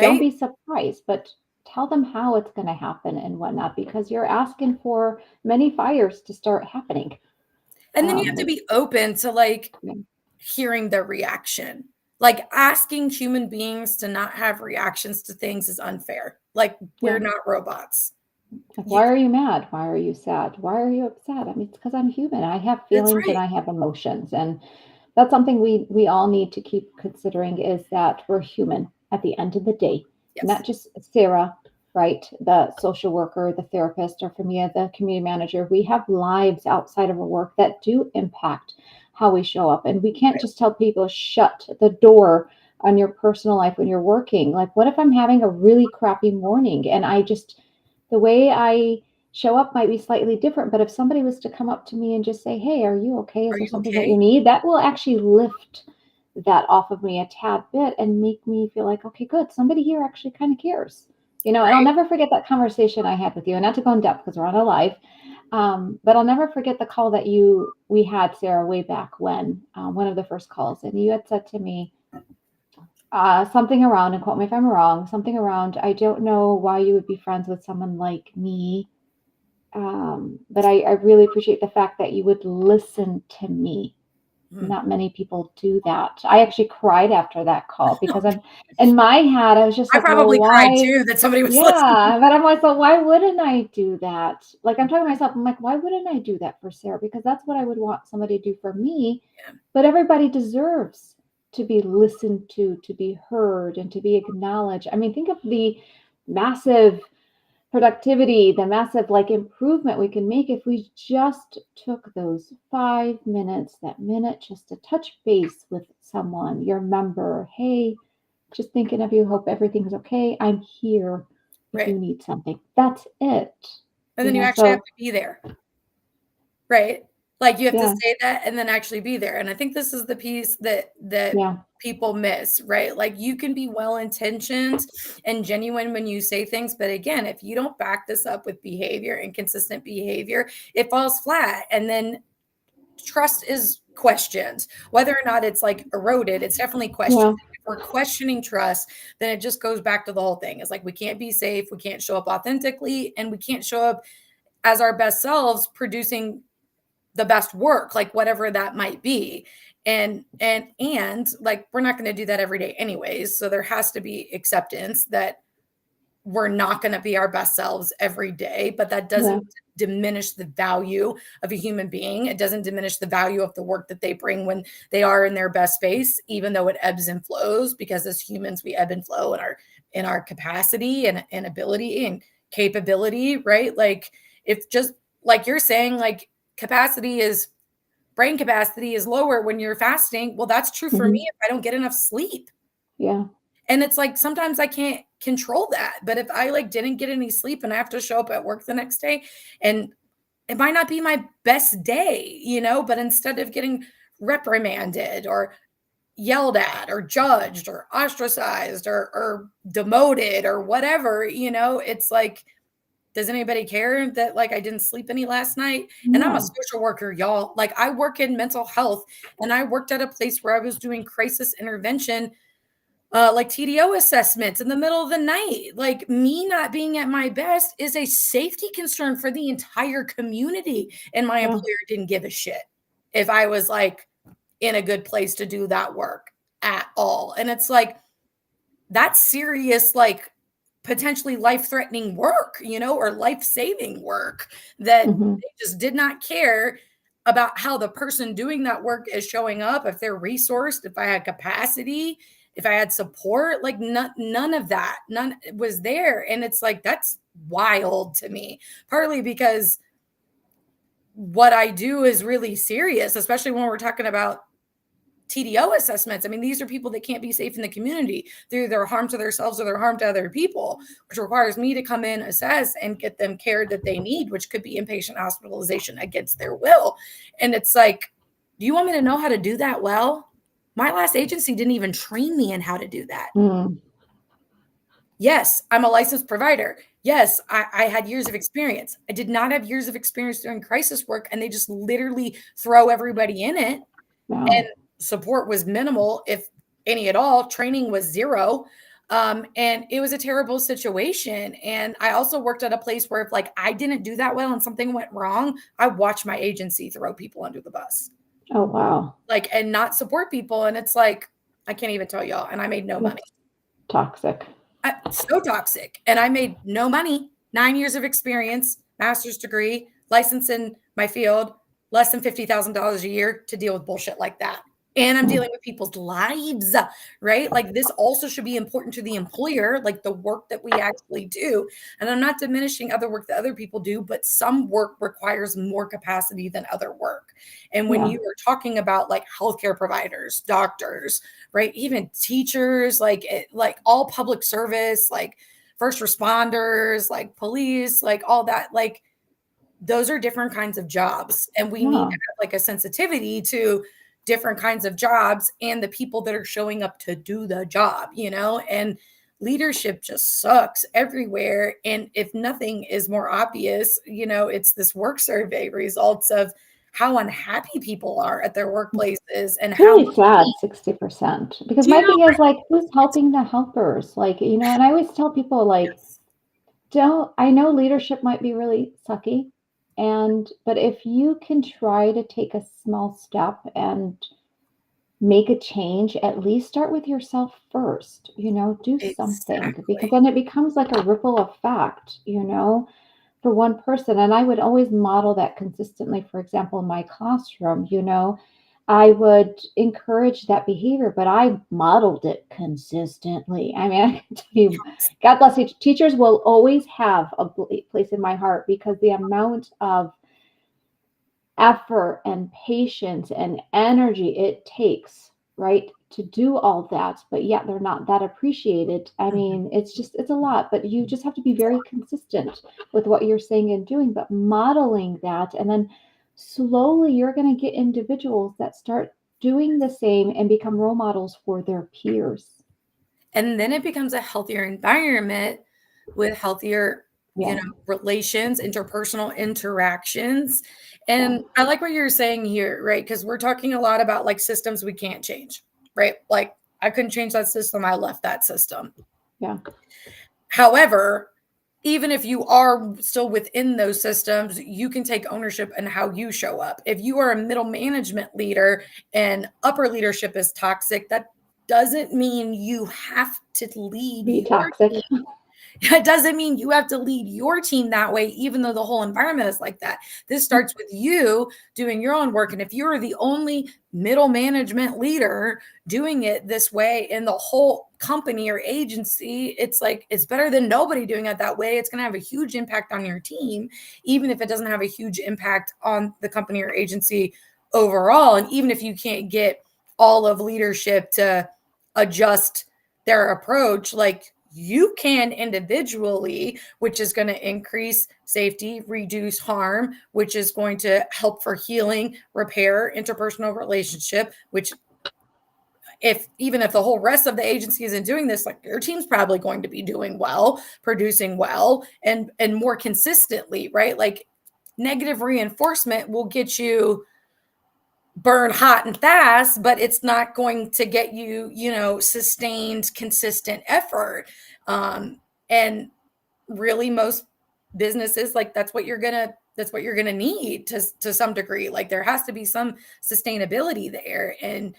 Speaker 2: Don't
Speaker 1: Right.
Speaker 2: be surprised, but tell them how it's going to happen and whatnot because you're asking for many fires to start happening.
Speaker 1: And then you have to
Speaker 2: Which,
Speaker 1: be open to like
Speaker 2: yeah,
Speaker 1: hearing their reaction. Like asking human beings to not have reactions to things is unfair. Like we're
Speaker 2: yeah.
Speaker 1: not robots.
Speaker 2: Like,
Speaker 1: You,
Speaker 2: why are you mad? Why are you sad? Why are you upset? I mean, it's because I'm human. I have
Speaker 1: that's
Speaker 2: feelings and
Speaker 1: right.
Speaker 2: I have emotions, and that's something we all need to keep considering is that we're human at the end of the day, not
Speaker 1: Yes.
Speaker 2: just Sarah, right? The social worker, the therapist, or Fihmiya, the community manager. We have lives outside of our work that do impact how we show up, and we can't
Speaker 1: Right.
Speaker 2: just tell people shut the door on your personal life when you're working. Like, what if I'm having a really crappy morning and I just the way I show up might be slightly different, but if somebody was to come up to me and just say, "Hey, are you okay? Is
Speaker 1: Are
Speaker 2: there
Speaker 1: you
Speaker 2: something that you
Speaker 1: okay?
Speaker 2: need?" That will actually lift that off of me a tad bit and make me feel like, okay, good. Somebody here actually kind of cares. And I'll
Speaker 1: Right.
Speaker 2: never forget that conversation I had with you. And not to go in depth because we're on a live. But I'll never forget the call that we had, Sarah, way back when, one of the first calls, and you had said to me something around, and quote me if I'm wrong, something around, I don't know why you would be friends with someone like me, but I really appreciate the fact that you would listen to me. Not many people do that. I actually cried after that call because I'm in my head, I was just
Speaker 1: I
Speaker 2: like, well,
Speaker 1: probably cried
Speaker 2: why?
Speaker 1: too that somebody was listening.
Speaker 2: Yeah. But I'm like, well, why wouldn't I do that? Like, I'm talking to myself, I'm like, why wouldn't I do that for Sarah? Because that's what I would want somebody to do for me.
Speaker 1: Yeah.
Speaker 2: But everybody deserves to be listened to be heard, and to be acknowledged. I mean, think of the massive productivity, the massive like improvement we can make if we just took those 5 minutes, that minute just to touch base with someone, your member. Hey, just thinking of you, hope everything's okay. I'm here if you
Speaker 1: Right.
Speaker 2: need something. That's it.
Speaker 1: And then you actually have
Speaker 2: So
Speaker 1: to be there. Right? Like, you have to
Speaker 2: yeah,
Speaker 1: say that and then actually be there, and I think this is the piece that
Speaker 2: yeah,
Speaker 1: people miss, right? Like, you can be well-intentioned and genuine when you say things, but again, if you don't back this up with behavior and consistent behavior, it falls flat, and then trust is questioned. Whether or not it's, like, eroded, it's definitely questioned.
Speaker 2: yeah,
Speaker 1: If we're questioning trust, then it just goes back to the whole thing. It's like, we can't be safe, we can't show up authentically, and we can't show up as our best selves producing the best work, like whatever that might be. And like, we're not going to do that every day anyways, so there has to be acceptance that we're not going to be our best selves every day, but that
Speaker 2: yeah,
Speaker 1: doesn't diminish the value of a human being. It doesn't diminish the value of the work that they bring when they are in their best space, even though it ebbs and flows, because as humans we ebb and flow in our capacity and ability and capability, right? Like, if just like you're saying, like, capacity is brain capacity is lower when you're fasting. Well, that's true for me
Speaker 2: hmm,
Speaker 1: if I don't get enough sleep.
Speaker 2: yeah,
Speaker 1: And it's like, sometimes I can't control that. But if I like didn't get any sleep and I have to show up at work the next day, and it might not be my best day, but instead of getting reprimanded or yelled at or judged or ostracized or demoted or whatever, it's like, does anybody care that, like, I didn't sleep any last night? And I'm a
Speaker 2: no,
Speaker 1: social worker, y'all. Like, I work in mental health, and I worked at a place where I was doing crisis intervention, like TDO assessments in the middle of the night. Like, me not being at my best is a safety concern for the entire community. And my
Speaker 2: yeah,
Speaker 1: employer didn't give a shit if I was like in a good place to do that work at all. And it's like, that's serious, like, potentially life-threatening work, or life-saving work, that
Speaker 2: hmm,
Speaker 1: they just did not care about how the person doing that work is showing up, if they're resourced, if I had capacity, if I had support. Like, none of that, none was there. And it's like, that's wild to me, partly because what I do is really serious, especially when we're talking about TDO assessments. I mean, these are people that can't be safe in the community. They're either harm to themselves or they're harm to other people, which requires me to come in, assess, and get them care that they need, which could be inpatient hospitalization against their will. And it's like, do you want me to know how to do that well? My last agency didn't even train me in how to do that.
Speaker 2: mm,
Speaker 1: Yes, I'm a licensed provider. Yes, I had years of experience. I did not have years of experience doing crisis work, and they just literally throw everybody in it, and
Speaker 2: no,
Speaker 1: support was minimal, if any at all. Training was zero. And it was a terrible situation. And I also worked at a place where if, like, I didn't do that well and something went wrong, I watched my agency throw people under the bus,
Speaker 2: oh wow,
Speaker 1: like, and not support people. And it's like, I can't even tell y'all. And I made no money.
Speaker 2: that's toxic.
Speaker 1: So toxic. And I made no money. 9 years of experience, master's degree, license in my field, less than $50,000 a year to deal with bullshit like that. And I'm
Speaker 2: Mm,
Speaker 1: dealing with people's lives, right? Like, this also should be important to the employer, like the work that we actually do. And I'm not diminishing other work that other people do, but some work requires more capacity than other work. And when
Speaker 2: yeah,
Speaker 1: you are talking about like healthcare providers, doctors, right, even teachers, like all public service, like first responders, like police, like all that, like, those are different kinds of jobs, and we need to
Speaker 2: yeah,
Speaker 1: have like a sensitivity to different kinds of jobs and the people that are showing up to do the job, and leadership just sucks everywhere. And if nothing is more obvious, it's this work survey results of how unhappy people are at their workplaces and
Speaker 2: It's
Speaker 1: how
Speaker 2: really sad, 60%. Because
Speaker 1: do you
Speaker 2: my
Speaker 1: know
Speaker 2: thing is like, who's helping the helpers? Like, and I always tell people like, I know leadership might be really sucky. But if you can try to take a small step and make a change, at least start with yourself first, do something because
Speaker 1: exactly.
Speaker 2: then it becomes like a ripple effect, for one person. And I would always model that consistently. For example, in my classroom, I would encourage that behavior, but I modeled it consistently. I mean, I can tell you, God bless you. Teachers will always have a place in my heart because the amount of effort and patience and energy it takes, right, to do all that, but yet they're not that appreciated. I
Speaker 1: Mhm.
Speaker 2: mean, it's a lot, but you just have to be very consistent with what you're saying and doing, but modeling that. And then slowly you're going to get individuals that start doing the same and become role models for their peers.
Speaker 1: And then it becomes a healthier environment with healthier,
Speaker 2: Yeah.
Speaker 1: relations, interpersonal interactions. And I like what you're saying here, right? Because we're talking a lot about like systems we can't change, right? Like I couldn't change that system. I left that system.
Speaker 2: Yeah.
Speaker 1: However, even if you are still within those systems, you can take ownership in how you show up. If you are a middle management leader and upper leadership is toxic, that doesn't mean you have to lead
Speaker 2: Be
Speaker 1: your
Speaker 2: toxic.
Speaker 1: team. It doesn't mean you have to lead your team that way, even though the whole environment is like that. This starts with you doing your own work. And if you're the only middle management leader doing it this way in the whole company or agency, it's like it's better than nobody doing it that way. It's going to have a huge impact on your team, even if it doesn't have a huge impact on the company or agency overall. And even if you can't get all of leadership to adjust their approach, like you can individually, which is going to increase safety, reduce harm, which is going to help for healing, repair, interpersonal relationship, which even if the whole rest of the agency isn't doing this, like your team's probably going to be doing well, producing well, and more consistently, right? Like negative reinforcement will get you burn hot and fast, but it's not going to get you, sustained, consistent effort. And really most businesses, like that's what you're gonna need to some degree. Like there has to be some sustainability there, and
Speaker 2: And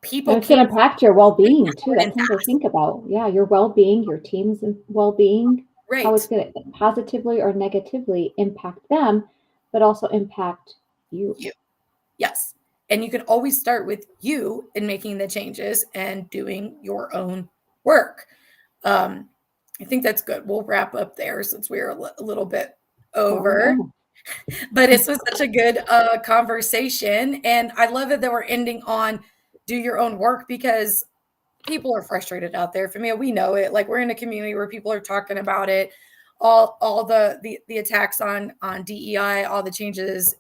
Speaker 1: people
Speaker 2: it's going
Speaker 1: can't
Speaker 2: to impact your well-being too.
Speaker 1: hard and
Speaker 2: That's something to
Speaker 1: fast.
Speaker 2: think about. Yeah, your well-being, your team's well-being, how it's
Speaker 1: Right.
Speaker 2: going to positively or negatively impact them, but also impact you.
Speaker 1: You. Yes. And you can always start with you in making the changes and doing your own work. Um, I think that's good. We'll wrap up there since we're a little bit
Speaker 2: Sure.
Speaker 1: over.
Speaker 2: Oh,
Speaker 1: But this was such a good conversation. And I love it that we're ending on do your own work because people are frustrated out there. For me, we know it. Like we're in a community where people are talking about it. All the attacks on DEI, all the changes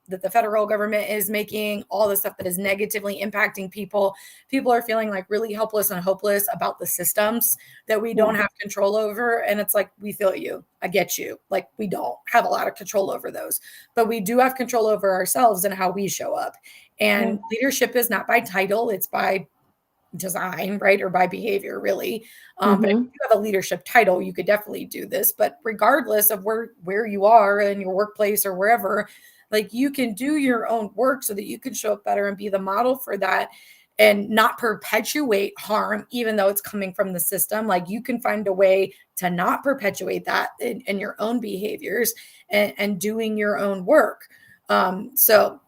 Speaker 1: that the federal government is making, all the stuff that is negatively impacting people. People are feeling like really helpless and hopeless about the systems that we don't
Speaker 2: yeah.
Speaker 1: have control over. And it's like, we feel you. I get you. Like we don't have a lot of control over those, but we do have control over ourselves and how we show up.
Speaker 2: Yeah.
Speaker 1: And leadership is not by title, it's by design, right? Or by behavior, really. But if
Speaker 2: Mm-hmm.
Speaker 1: you have a leadership title, you could definitely do this. But regardless of where you are in your workplace or wherever, like you can do your own work so that you can show up better and be the model for that and not perpetuate harm, even though it's coming from the system. Like you can find a way to not perpetuate that in your own behaviors and doing your own work. So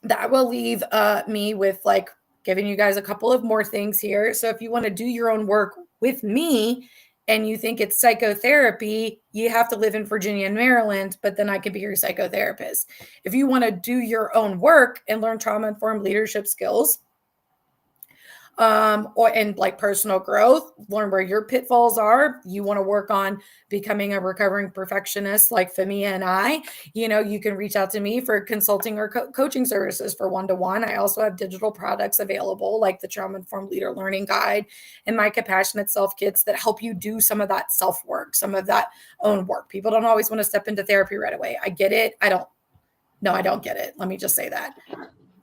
Speaker 1: that will leave me with like giving you guys a couple of more things here. So if you want to do your own work with me and you think it's psychotherapy, you have to live in Virginia and Maryland, but then I could be your psychotherapist. If you want to do your own work and learn trauma informed leadership skills, or and like personal growth, learn where your pitfalls are. You want to work on becoming a recovering perfectionist like Fihmiya and I, you can reach out to me for consulting or coaching services for one-to-one. I also have digital products available like the Trauma Informed Leader Learning Guide and my Compassionate Self Kits that help you do some of that self work, some of that own work. People don't always want to step into therapy right away. I get it. No, I don't get it. Let me just say that.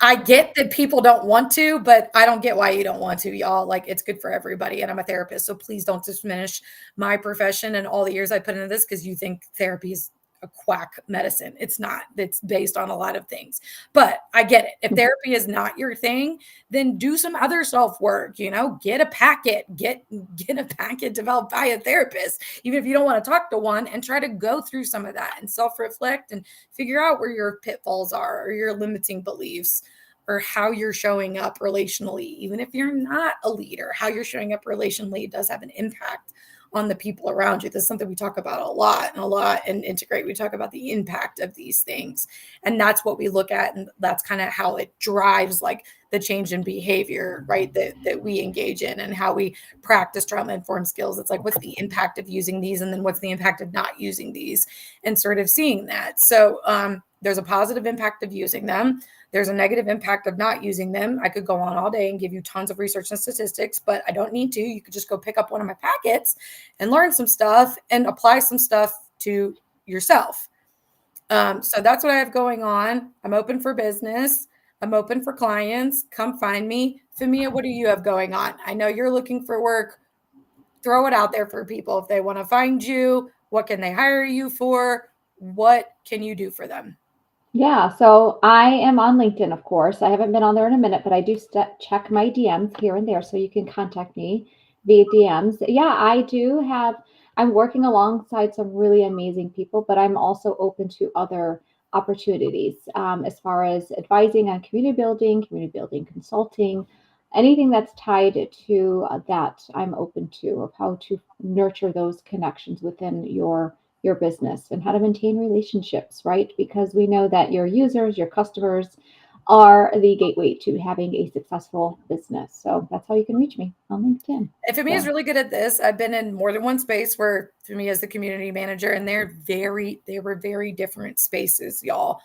Speaker 1: I get that people don't want to, but I don't get why you don't want to, y'all. Like, it's good for everybody. And I'm a therapist. So please don't diminish my profession and all the years I put into this because you think therapy is a quack medicine. It's not. It's based on a lot of things. But I get it. If therapy is not your thing, then do some other self-work, get a packet, get a packet developed by a therapist, even if you don't want to talk to one, and try to go through some of that and self-reflect and figure out where your pitfalls are or your limiting beliefs or how you're showing up relationally. Even if you're not a leader, how you're showing up relationally does have an impact on the people around you. That's something we talk about a lot and integrate. We talk about the impact of these things. And that's what we look at. And that's kind of how it drives like the change in behavior, right? That we engage in and how we practice trauma-informed skills. It's like, what's the impact of using these? And then what's the impact of not using these and sort of seeing that. So there's a positive impact of using them. There's a negative impact of not using them. I could go on all day and give you tons of research and statistics, but I don't need to. You could just go pick up one of my packets and learn some stuff and apply some stuff to yourself. So that's what I have going on. I'm open for business. I'm open for clients. Come find me. Fihmiya, what do you have going on? I know you're looking for work. Throw it out there for people. If they want to find you, what can they hire you for? What can you do for them?
Speaker 2: Yeah, so I am on LinkedIn, of course. I haven't been on there in a minute, but I do check my DMs here and there, so you can contact me via DMs. Yeah, I'm working alongside some really amazing people, but I'm also open to other opportunities as far as advising on community building consulting, anything that's tied to that, I'm open to, of how to nurture those connections within your business and how to maintain relationships, right? Because we know that your users, your customers are the gateway to having a successful business. So that's how you can reach me on LinkedIn.
Speaker 1: And Fihmiya is really good at this. I've been in more than one space where Fihmiya is the community manager, and they were very different spaces, y'all.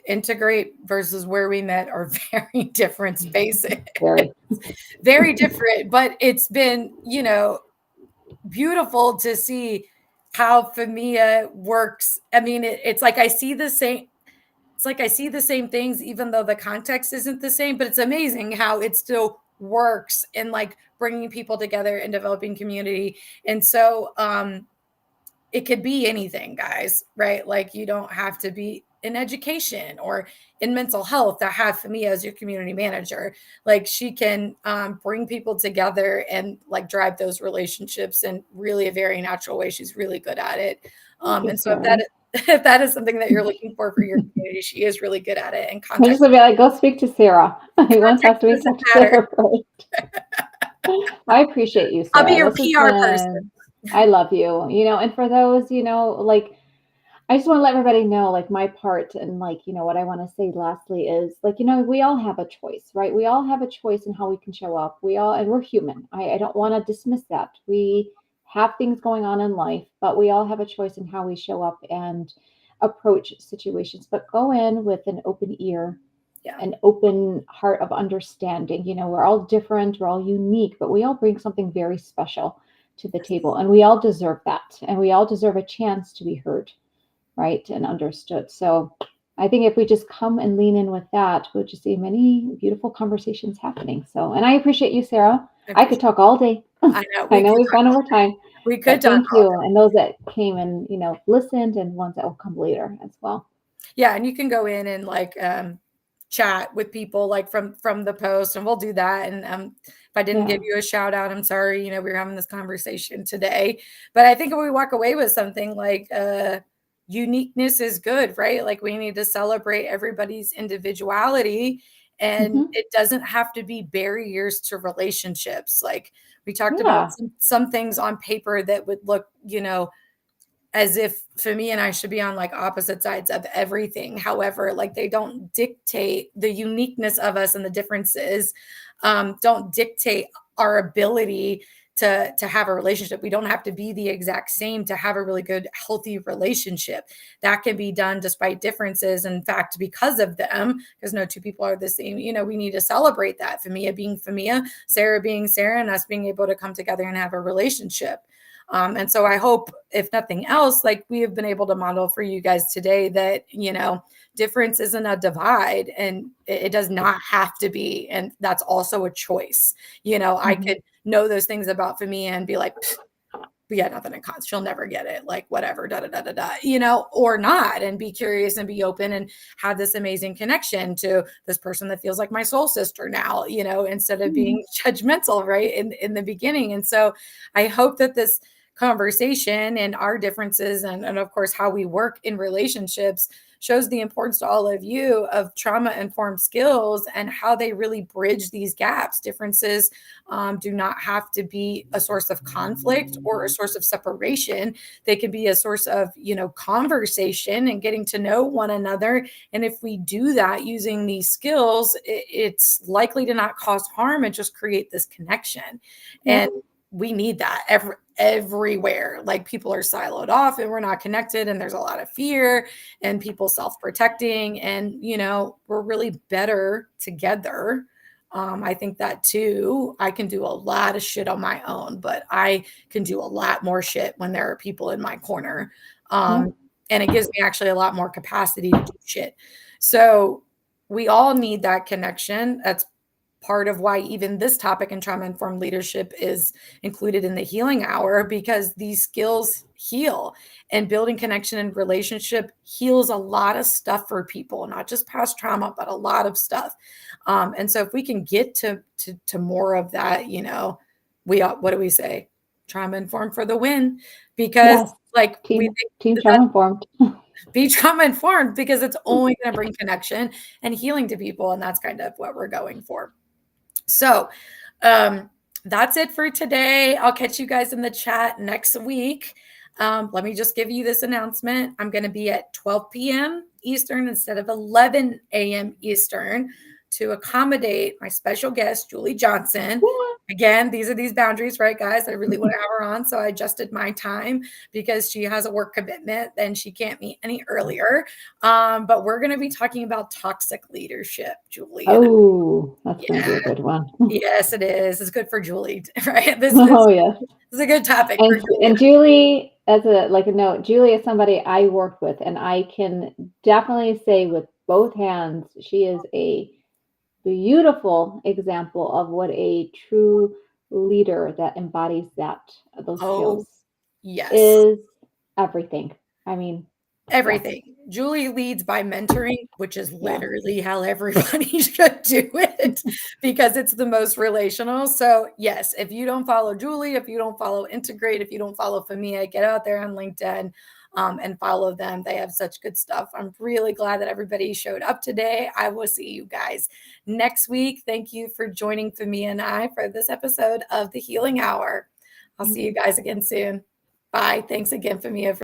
Speaker 1: Integrate versus where we met are very different spaces.
Speaker 2: Very.
Speaker 1: Very different, but it's been, beautiful to see how Fihmiya works. I mean, it's like I see the same. It's like I see the same things, even though the context isn't the same. But it's amazing how it still works in like bringing people together and developing community. And so, it could be anything, guys, right? Like you don't have to be in education or in mental health to have Fihmiya as your community manager. Like she can bring people together and like drive those relationships in really a very natural way. She's really good at it. And so if that is something that you're looking for your community, she is really good at it. And
Speaker 2: I just would be like, go speak to Sarah. I want to talk to me. Talk to Sarah first. I appreciate you, Sarah.
Speaker 1: I'll be your PR person.
Speaker 2: I love you, and for those, like, I just want to let everybody know, like, my part and, like, what I want to say lastly is, like, we all have a choice, right? We all have a choice in how we can show up. And we're human. I don't want to dismiss that. We have things going on in life, but we all have a choice in how we show up and approach situations. But go in with an open ear, an open heart of understanding. We're all different, we're all unique, but we all bring something very special to the table, and we all deserve that, and we all deserve a chance to be heard, right, and understood. So I think if we just come and lean in with that, we'll just see many beautiful conversations happening. So, and I appreciate you, Sarah. I could talk all day.
Speaker 1: I know.
Speaker 2: I know we've gone over time.
Speaker 1: We could talk.
Speaker 2: Thank you, and those that came and listened, and ones that will come later as well.
Speaker 1: Yeah, and you can go in and like chat with people like from the post, and we'll do that. And if I didn't give you a shout out, I'm sorry. We were having this conversation today, but I think if we walk away with something like uniqueness is good, right? Like we need to celebrate everybody's individuality, and it doesn't have to be barriers to relationships. Like we talked about some things on paper that would look, as if Fihmiya and I should be on like opposite sides of everything. However, like they don't dictate the uniqueness of us, and the differences don't dictate our ability to have a relationship. We don't have to be the exact same to have a really good, healthy relationship. That can be done despite differences. In fact, because of them, because no two people are the same, we need to celebrate that. Fihmiya being Fihmiya, Sarah being Sarah, and us being able to come together and have a relationship. And so I hope, if nothing else, like we have been able to model for you guys today that, difference isn't a divide, and it does not have to be. And that's also a choice. I could know those things about Fihmiya and be like, we got nothing in common. She'll never get it. Like whatever, da, da, da, da, da, or not, and be curious and be open and have this amazing connection to this person that feels like my soul sister now, instead of being judgmental, right. In the beginning. And so I hope that this conversation and our differences and of course, how we work in relationships shows the importance to all of you of trauma-informed skills and how they really bridge these gaps. Differences do not have to be a source of conflict or a source of separation. They can be a source of, conversation and getting to know one another. And if we do that using these skills, it's likely to not cause harm and just create this connection. And we need that everywhere. Like people are siloed off and we're not connected, and there's a lot of fear and people self-protecting, and we're really better together. I think that too. I can do a lot of shit on my own, but I can do a lot more shit when there are people in my corner. And it gives me actually a lot more capacity to do shit. So we all need that connection. That's part of why even this topic in trauma-informed leadership is included in the healing hour, because these skills heal, and building connection and relationship heals a lot of stuff for people, not just past trauma, but a lot of stuff. And so if we can get to more of that, what do we say? Trauma-informed for the win, because like
Speaker 2: team trauma-informed.
Speaker 1: Be trauma-informed, because it's only going to bring connection and healing to people. And that's kind of what we're going for. So that's it for today. I'll catch you guys in the chat next week. Let me just give you this announcement. I'm going to be at 12 p.m. Eastern instead of 11 a.m. Eastern to accommodate my special guest, Julie Johnson. Again, these are these boundaries, right, guys? I really want to have her on, so I adjusted my time because she has a work commitment and she can't meet any earlier. But we're going to be talking about toxic leadership, Julie.
Speaker 2: Oh, that's going to be a good one.
Speaker 1: Yes, it is. It's good for Julie, right? This is a good topic.
Speaker 2: And Julie, as a note, Julie is somebody I worked with, and I can definitely say with both hands, she is a beautiful example of what a true leader that embodies those skills is everything. I mean,
Speaker 1: everything. Yeah. Julie leads by mentoring, which is literally how everybody should do it, because it's the most relational. So yes, if you don't follow Julie, if you don't follow Integrate, if you don't follow Fihmiya, get out there on LinkedIn and follow them. They have such good stuff. I'm really glad that everybody showed up today. I will see you guys next week. Thank you for joining Fihmiya and I for this episode of the Healing Hour. I'll see you guys again soon. Bye. Thanks again, Fihmiya.